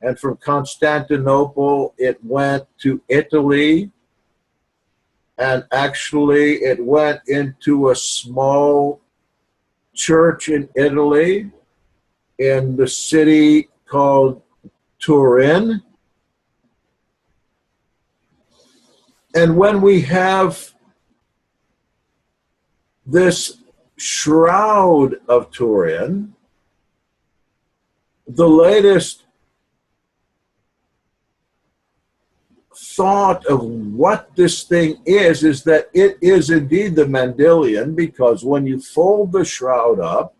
And from Constantinople, it went to Italy. And actually, it went into a small church in Italy, in the city called Turin. And when we have this Shroud of Turin, the latest thought of what this thing is that it is indeed the Mandylion, because when you fold the shroud up,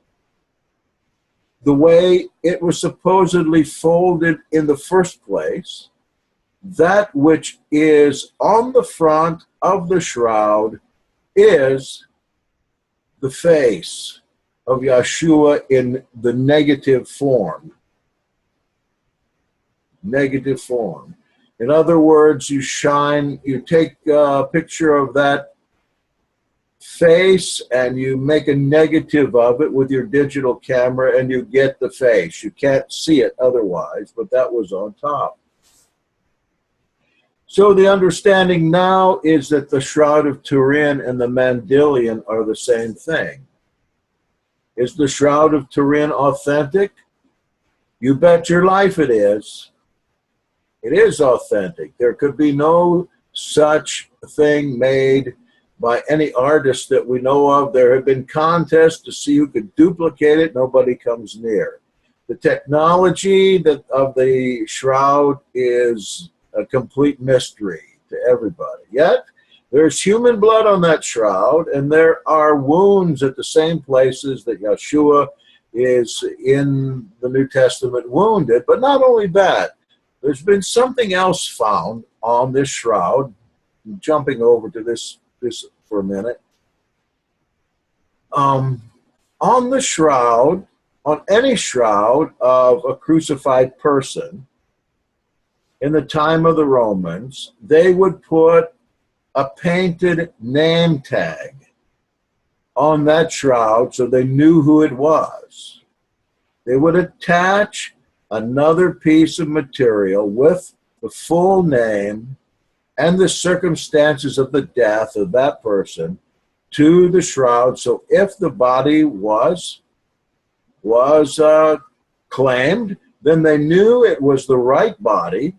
the way it was supposedly folded in the first place, that which is on the front of the shroud is the face of Yeshua in the negative form. Negative form. In other words, you take a picture of that face and you make a negative of it with your digital camera and you get the face. You can't see it otherwise, but that was on top. So the understanding now is that the Shroud of Turin and the Mandylion are the same thing. Is the Shroud of Turin authentic? You bet your life it is. It is authentic. There could be no such thing made by any artist that we know of. There have been contests to see who could duplicate it. Nobody comes near. The technology of the shroud is a complete mystery to everybody. Yet, there's human blood on that shroud, and there are wounds at the same places that Yeshua is in the New Testament wounded. But not only that, there's been something else found on this shroud. I'm jumping over to this for a minute. On the shroud, on any shroud of a crucified person, in the time of the Romans, they would put a painted name tag on that shroud so they knew who it was. They would attach another piece of material with the full name and the circumstances of the death of that person to the shroud. So if the body was claimed, then they knew it was the right body.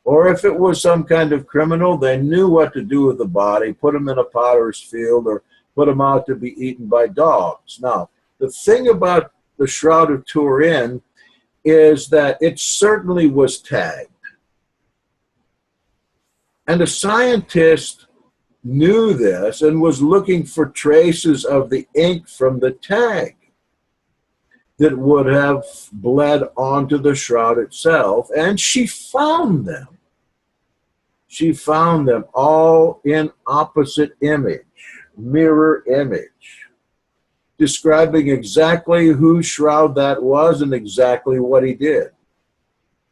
Or if it was some kind of criminal, they knew what to do with the body, put him in a potter's field or put him out to be eaten by dogs. Now, the thing about the Shroud of Turin is that it certainly was tagged. And a scientist knew this and was looking for traces of the ink from the tag that would have bled onto the shroud itself, and she found them. She found them all in opposite image, mirror image, describing exactly whose shroud that was and exactly what he did.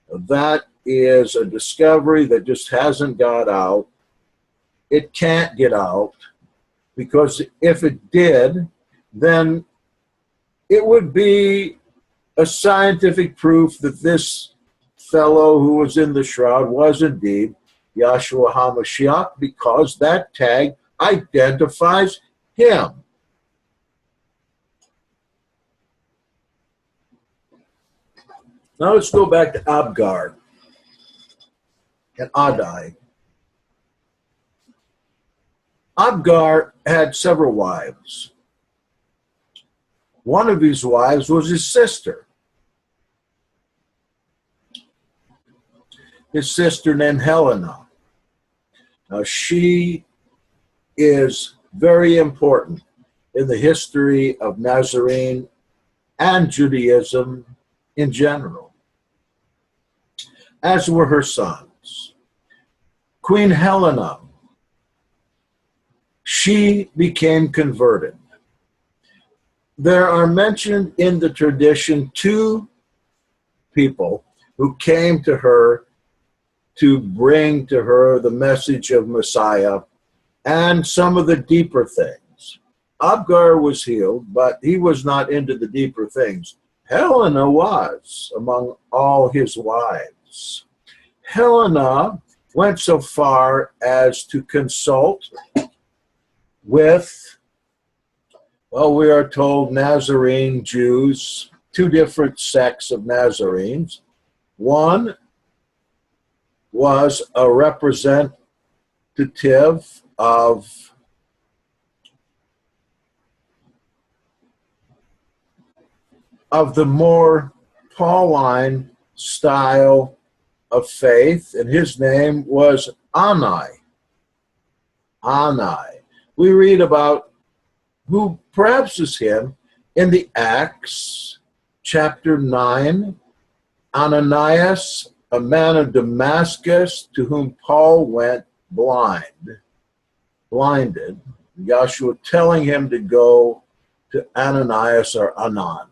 That is a discovery that just hasn't got out. It can't get out, because if it did, then it would be a scientific proof that this fellow who was in the shroud was indeed Yahshua HaMashiach, because that tag identifies him. Now let's go back to Abgar and Addai. Abgar had several wives. One of his wives was his sister. his sister named Helena. Now, she is very important in the history of Nazarene and Judaism in general, as were her sons. Queen Helena, she became converted. There are mentioned in the tradition two people who came to her to bring to her the message of Messiah and some of the deeper things. Abgar was healed, but he was not into the deeper things. Helena was among all his wives. Helena went so far as to consult with, well, we are told Nazarene Jews, two different sects of Nazarenes. One was a representative of the more Pauline style of faith, and his name was Addai. We read about who perhaps is him in the Acts chapter 9. Ananias, a man of Damascus, to whom Paul went blinded, Yahshua telling him to go to Ananias or Anan.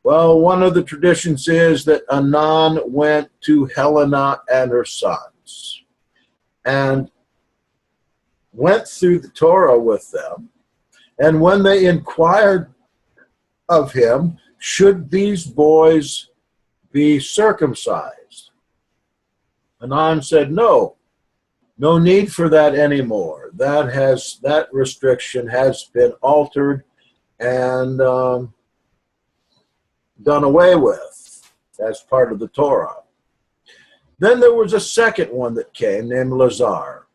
Well, one of the traditions is that Anan went to Helena and her sons and went through the Torah with them. And when they inquired of him, should these boys be circumcised? Anan said, no need for that anymore. That restriction has been altered and done away with as part of the Torah. Then there was a second one that came named Lazar.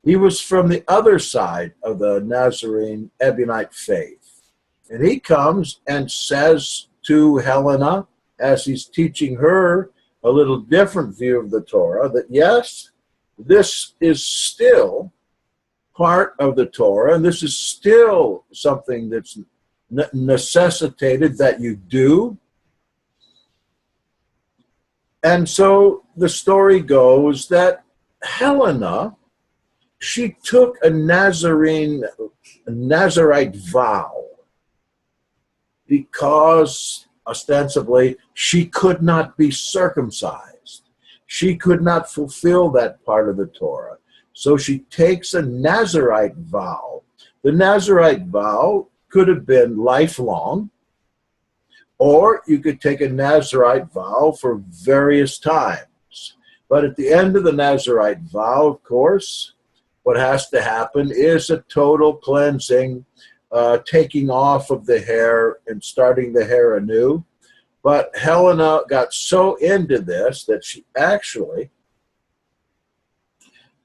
He was from the other side of the Nazarene Ebionite faith. And he comes and says to Helena, as he's teaching her a little different view of the Torah, that yes, this is still part of the Torah, and this is still something that's necessitated that you do. And so the story goes that Helena, she took a Nazarite vow because ostensibly she could not be circumcised. She could not fulfill that part of the Torah. So she takes a Nazarite vow. The Nazarite vow could have been lifelong, or you could take a Nazarite vow for various times. But at the end of the Nazarite vow, of course, what has to happen is a total cleansing, taking off of the hair and starting the hair anew. But Helena got so into this that she actually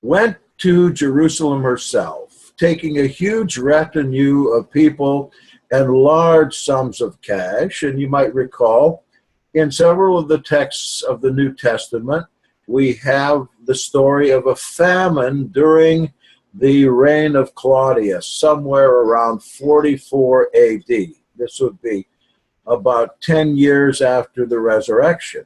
went to Jerusalem herself, taking a huge retinue of people and large sums of cash. And you might recall, in several of the texts of the New Testament, we have the story of a famine during the reign of Claudius, somewhere around 44 AD. This would be about 10 years after the resurrection.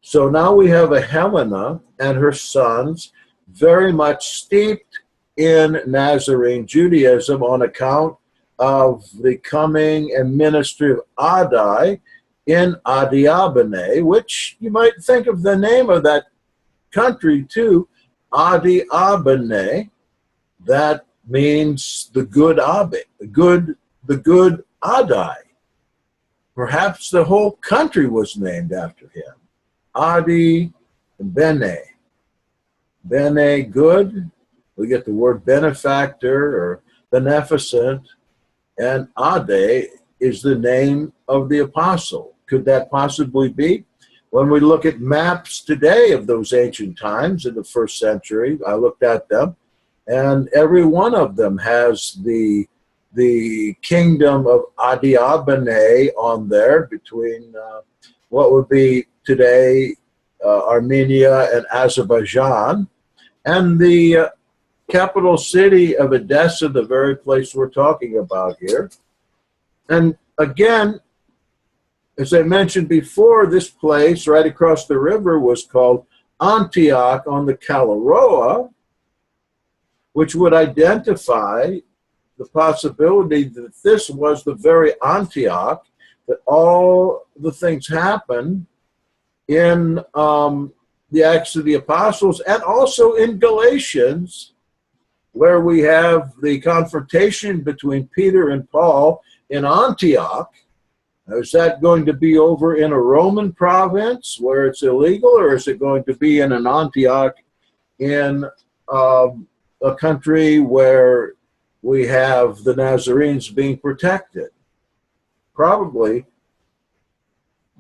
So now we have a Helena and her sons very much steeped in Nazarene Judaism on account of the coming and ministry of Addai in Adiabene, which you might think of the name of that country too, Adiabene. That means the good Abbe, the good Addai. Perhaps the whole country was named after him. Adiabene. Bene, good. We get the word benefactor or beneficent. And Addai is the name of the apostle. Could that possibly be? When we look at maps today of those ancient times in the first century, I looked at them, and every one of them has the kingdom of Adiabene on there between what would be today Armenia and Azerbaijan, and the capital city of Edessa, the very place we're talking about here. And again, as I mentioned before, this place right across the river was called Antioch on the Kalaroa, which would identify the possibility that this was the very Antioch that all the things happened in the Acts of the Apostles, and also in Galatians, where we have the confrontation between Peter and Paul in Antioch. Is that going to be over in a Roman province where it's illegal, or is it going to be in an Antioch in a country where we have the Nazarenes being protected? Probably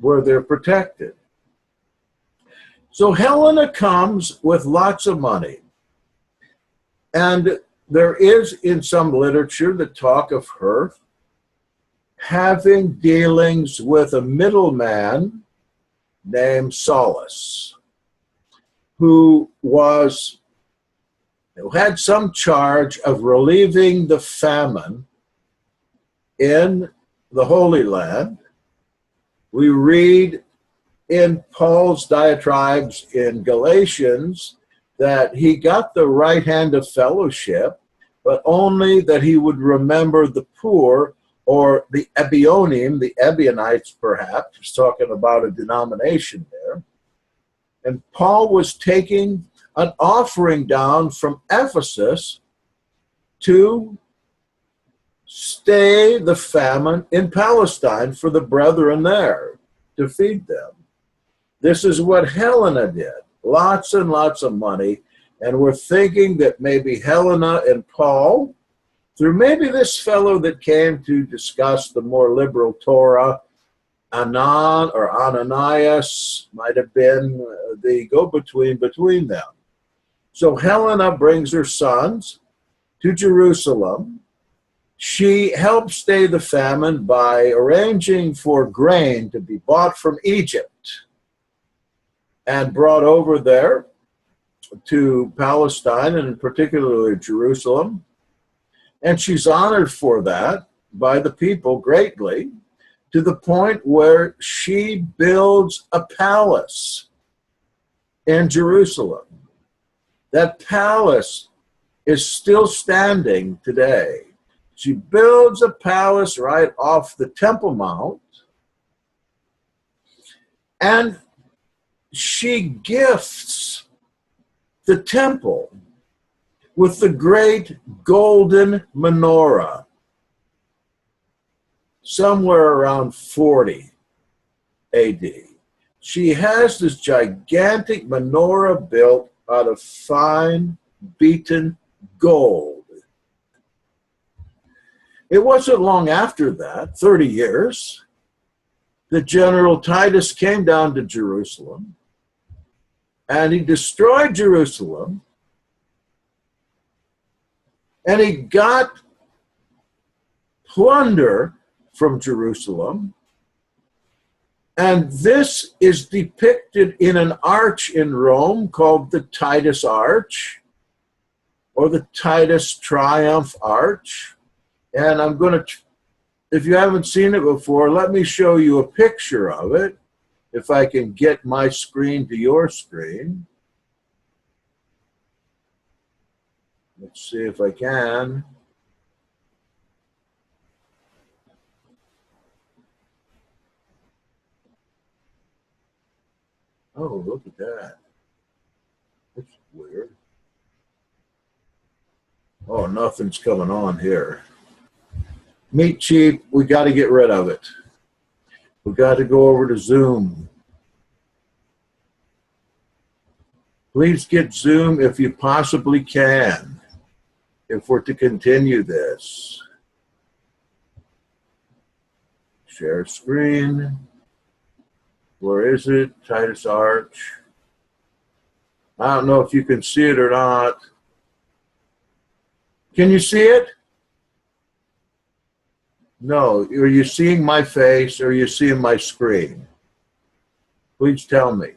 where they're protected. So Helena comes with lots of money. And there is in some literature the talk of her having dealings with a middleman named Saulus, who had some charge of relieving the famine in the Holy Land. We read in Paul's diatribes in Galatians that he got the right hand of fellowship, but only that he would remember the poor, or the Ebeonim, the Ebionites perhaps. He's talking about a denomination there. And Paul was taking an offering down from Ephesus to stay the famine in Palestine for the brethren there, to feed them. This is what Helena did. Lots and lots of money. And we're thinking that maybe Helena and Paul, through maybe this fellow that came to discuss the more liberal Torah, Ananias, might have been the go-between between them. So Helena brings her sons to Jerusalem. She helps stay the famine by arranging for grain to be bought from Egypt and brought over there to Palestine, and particularly Jerusalem. And she's honored for that by the people greatly, to the point where she builds a palace in Jerusalem. That palace is still standing today. She builds a palace right off the Temple Mount, and she gifts the temple with the great golden menorah, somewhere around 40 AD. She has this gigantic menorah built out of fine beaten gold. It wasn't long after that, 30 years, that General Titus came down to Jerusalem, and he destroyed Jerusalem, and he got plunder from Jerusalem. And this is depicted in an arch in Rome called the Titus Arch, or the Titus Triumph Arch. And I'm going to, if you haven't seen it before, let me show you a picture of it, if I can get my screen to your screen. Let's see if I can. Oh, look at that. That's weird. Oh, nothing's coming on here. Meat cheap, we got to get rid of it. We got to go over to Zoom. Please get Zoom if you possibly can, if we're to continue this. Share screen. Where is it? Titus Arch. I don't know if you can see it or not. Can you see it? No. Are you seeing my face, or are you seeing my screen? Please tell me.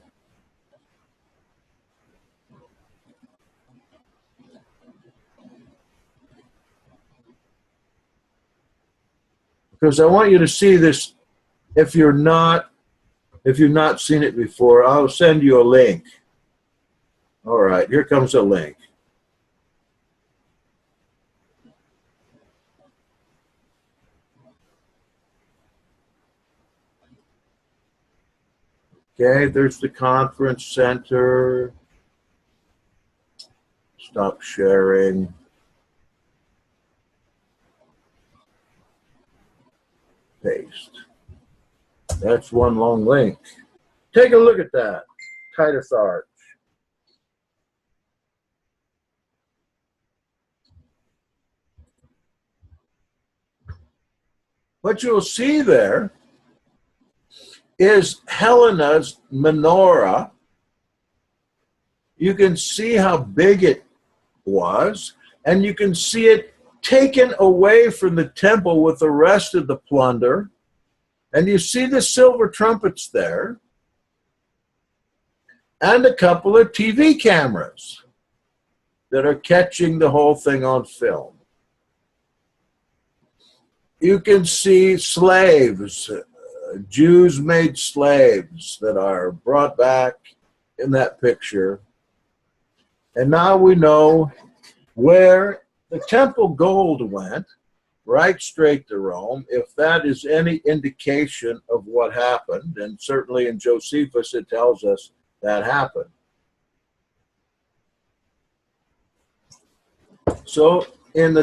because I want you to see this. If you've not seen it before, I'll send you a link. All right, here comes a link. Okay, there's the conference center. Stop sharing. Paste. That's one long link. Take a look at that. Titus Arch. What you'll see there is Helena's menorah. You can see how big it was, and you can see it taken away from the temple with the rest of the plunder. And you see the silver trumpets there, and a couple of TV cameras that are catching the whole thing on film. You can see slaves, Jews-made slaves that are brought back in that picture. And now we know where the temple gold went, right straight to Rome, if that is any indication of what happened. And certainly in Josephus it tells us that happened. So in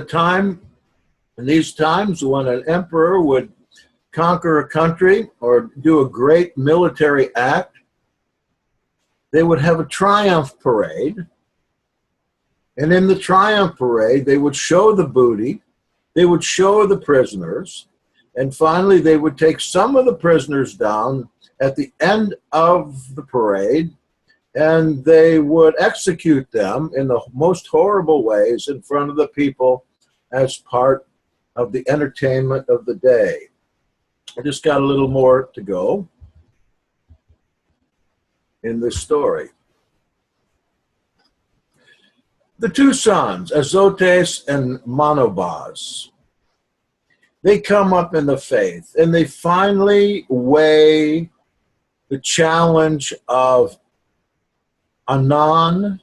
these times when an emperor would conquer a country or do a great military act, they would have a triumph parade. And in the triumph parade, they would show the booty, they would show the prisoners, and finally they would take some of the prisoners down at the end of the parade, and they would execute them in the most horrible ways in front of the people as part of the entertainment of the day. I just got a little more to go in this story. The two sons, Azotes and Monobas, they come up in the faith, and they finally weigh the challenge of Anan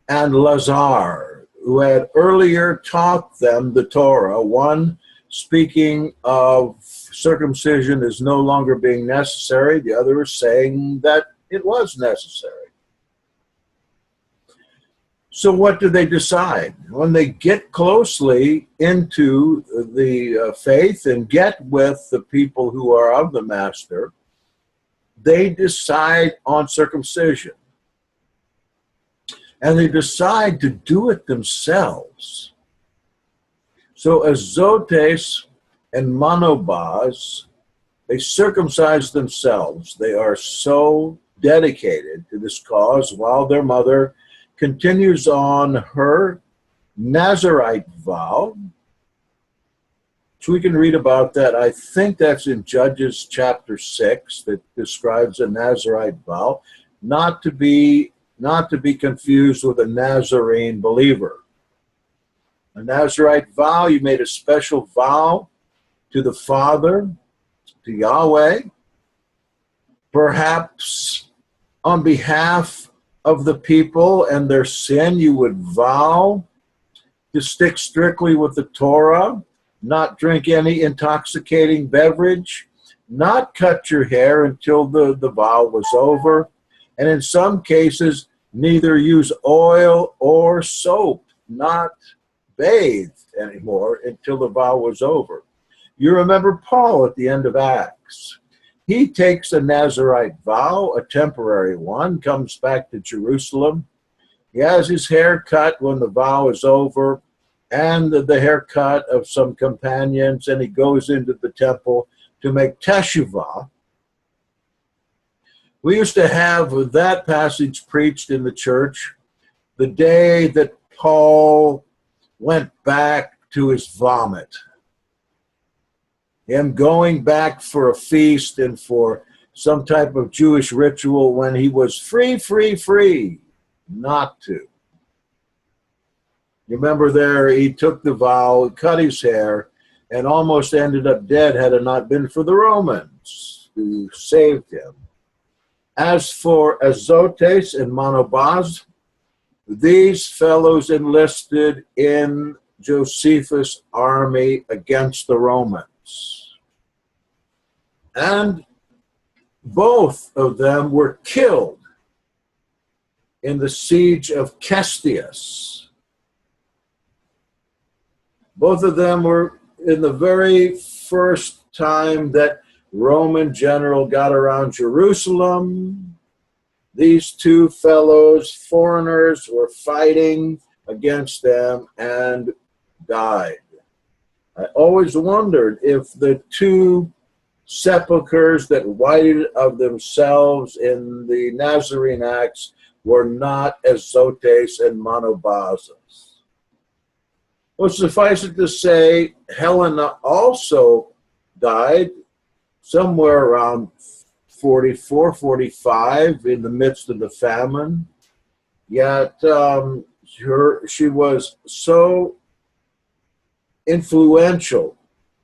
and Lazar, who had earlier taught them the Torah, one speaking of circumcision is no longer being necessary, the other is saying that it was necessary. So what do they decide? When they get closely into the faith and get with the people who are of the Master, they decide on circumcision. And they decide to do it themselves. So Azotes and Monobas, they circumcise themselves. They are so dedicated to this cause while their mother continues on her Nazarite vow. So we can read about that. I think that's in Judges chapter 6 that describes a Nazarite vow, not to be confused with a Nazarene believer. A Nazarite vow, you made a special vow to the Father, to Yahweh, perhaps on behalf of the people and their sin, you would vow to stick strictly with the Torah, not drink any intoxicating beverage, not cut your hair until the vow was over, and in some cases, neither use oil or soap, not bathe anymore until the vow was over. You remember Paul at the end of Acts. He takes a Nazarite vow, a temporary one, comes back to Jerusalem. He has his hair cut when the vow is over, and the haircut of some companions, and he goes into the temple to make teshuvah. We used to have that passage preached in the church the day that Paul went back to his vomit. Him going back for a feast and for some type of Jewish ritual when he was free not to. You remember there, he took the vow, cut his hair, and almost ended up dead had it not been for the Romans who saved him. As for Azotes and Monobaz, these fellows enlisted in Josephus' army against the Romans. And both of them were killed in the siege of Cestius. Both of them were in the very first time that Roman general got around Jerusalem. These two fellows, foreigners, were fighting against them and died. I always wondered if the two sepulchres that whited of themselves in the Nazorean Acts were not Azotes and Monobazos. Well, suffice it to say, Helena also died somewhere around 44, 45 in the midst of the famine. Yet she was so influential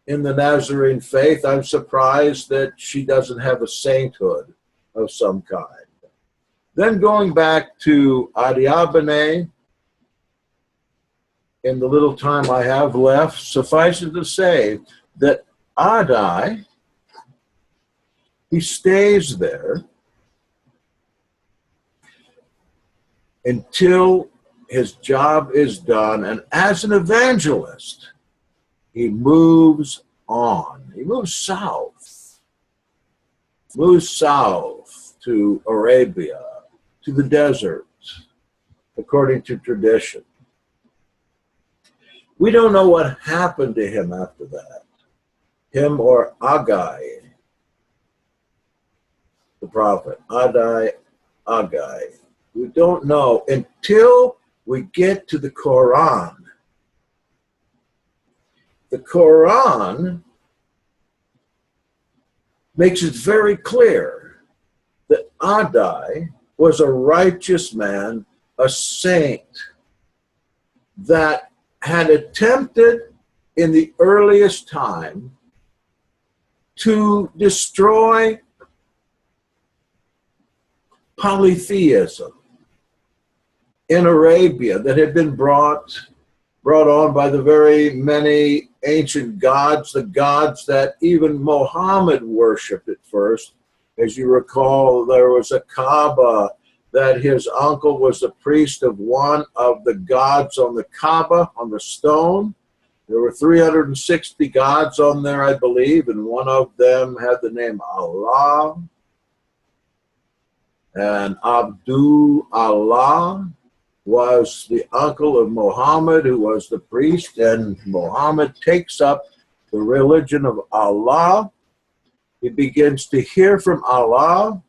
in the Nazarene faith, I'm surprised that she doesn't have a sainthood of some kind. Then going back to Adiabene, in the little time I have left, suffice it to say that Addai, he stays there until his job is done, and as an evangelist, he moves on. He moves south to Arabia, to the desert, according to tradition. We don't know what happened to him after that, him or Aggai, the prophet, Addai, Aggai. We don't know until we get to the Quran. The Quran makes it very clear that Addai was a righteous man, a saint, that had attempted in the earliest time to destroy polytheism in Arabia that had been brought on by the very many ancient gods, the gods that even Mohammed worshipped at first. As you recall, there was a Kaaba that his uncle was the priest of one of the gods on the Kaaba, on the stone. There were 360 gods on there, I believe, and one of them had the name Allah. And Abdul Allah was the uncle of Muhammad, who was the priest, and Muhammad takes up the religion of Allah. He begins to hear from Allah.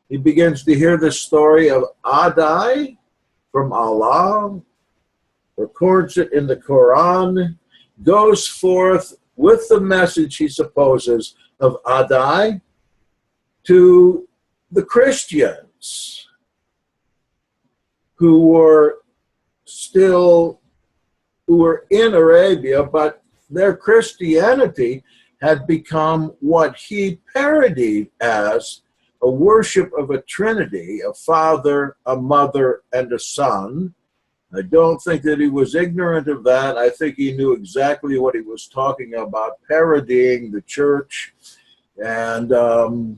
He begins to hear the story of Addai from Allah, records it in the Quran, goes forth with the message, he supposes, of Addai to the Christians who were in Arabia, but their Christianity had become what he parodied as a worship of a Trinity, a Father, a Mother, and a Son. I don't think that he was ignorant of that. I think he knew exactly what he was talking about, parodying the church and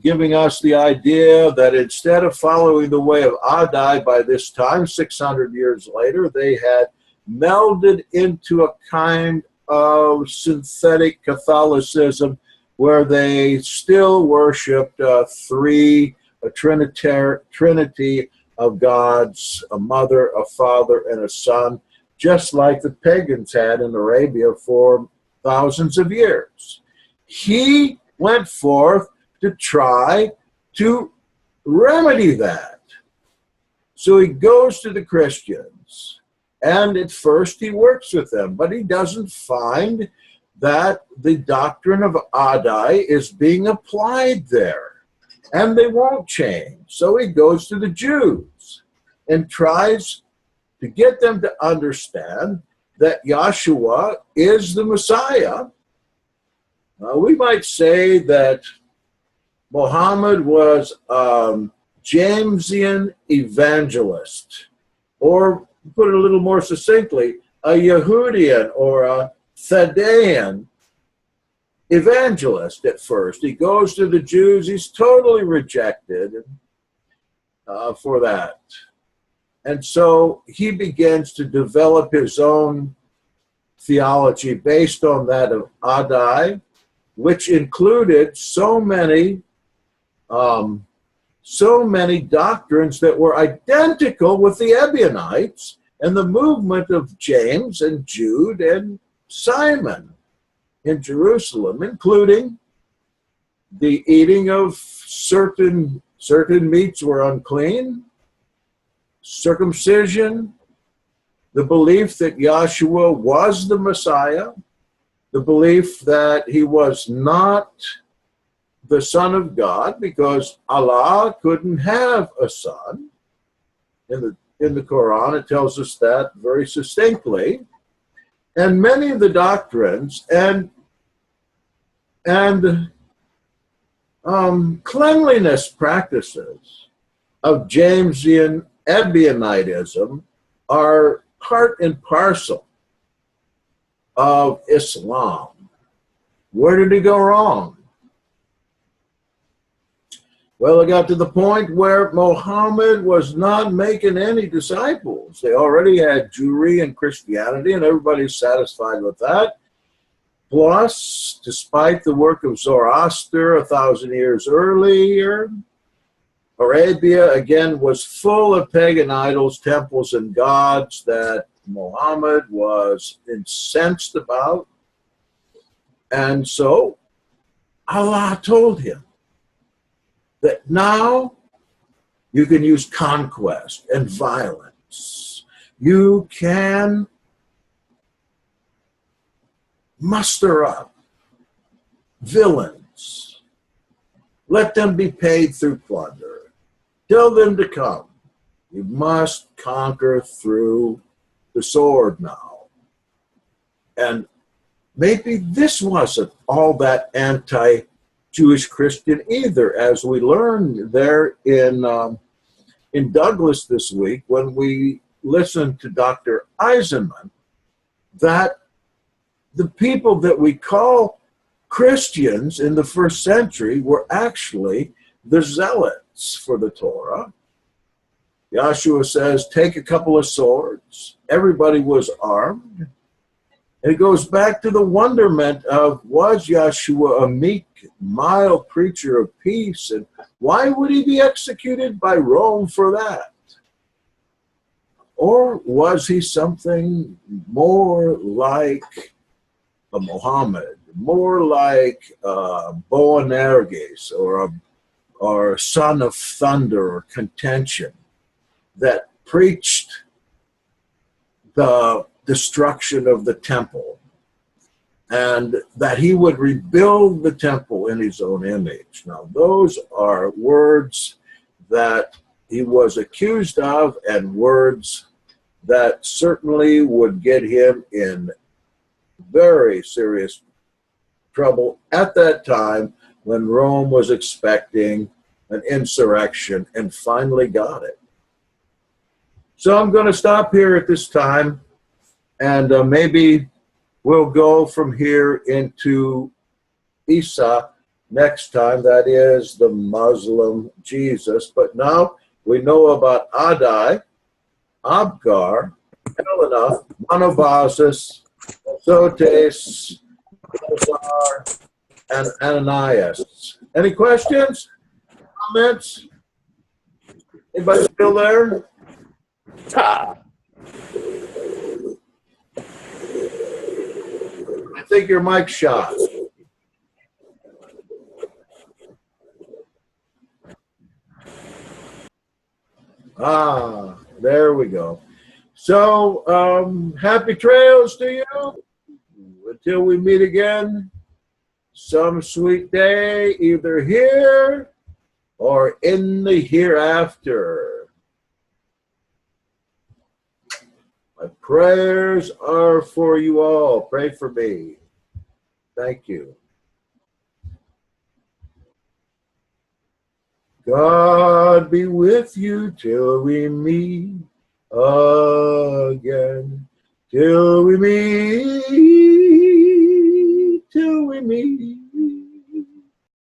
giving us the idea that instead of following the way of Addai by this time, 600 years later, they had melded into a kind of synthetic Catholicism where they still worshipped a trinity of gods, a mother, a father, and a son, just like the pagans had in Arabia for thousands of years. He went forth to try to remedy that. So he goes to the Christians, and at first he works with them, but he doesn't find that the doctrine of Addai is being applied there, and they won't change. So he goes to the Jews and tries to get them to understand that Yahshua is the Messiah, We might say that Muhammad was a Jamesian evangelist, or put it a little more succinctly, a Yehudian or a Thaddaean evangelist at first. He goes to the Jews. He's totally rejected for that. And so he begins to develop his own theology based on that of Addai, which included so many doctrines that were identical with the Ebionites and the movement of James and Jude and Simon in Jerusalem, including the eating of certain meats were unclean, circumcision, the belief that Yahshua was the Messiah, the belief that he was not the Son of God because Allah couldn't have a son. In the Quran, it tells us that very succinctly. And many of the doctrines and cleanliness practices of Jamesian Ebionitism are part and parcel of Islam. Where did he go wrong? Well, it got to the point where Muhammad was not making any disciples. They already had Jewry and Christianity, and everybody's satisfied with that. Plus, despite the work of Zoroaster 1,000 years earlier, Arabia, again, was full of pagan idols, temples, and gods that Muhammad was incensed about. And so Allah told him that now you can use conquest and violence. You can muster up villains. Let them be paid through plunder. Tell them to come. You must conquer through the sword now. And maybe this wasn't all that anti-Jewish Christian either, as we learned there in Douglas this week when we listened to Dr. Eisenman, that the people that we call Christians in the first century were actually the zealots for the Torah. Yahshua says, take a couple of swords. Everybody was armed. And it goes back to the wonderment of, was Yahshua a meek, mild preacher of peace? And why would he be executed by Rome for that? Or was he something more like a Muhammad, more like Boanerges or Son of Thunder or Contention, that preached the destruction of the temple and that he would rebuild the temple in his own image? Now, those are words that he was accused of and words that certainly would get him in very serious trouble at that time when Rome was expecting an insurrection and finally got it. So I'm going to stop here at this time, and maybe we'll go from here into Isa next time, that is the Muslim Jesus. But now we know about Addai, Abgar, Helena, Monobasis, Sotes, Azar, and Ananias. Any questions? Comments? Anybody still there? I think your mic's shot. Ah, there we go. So, happy trails to you. Until we meet again, some sweet day, either here or in the hereafter. My prayers are for you all. Pray for me. Thank you. God be with you till we meet again. Till we meet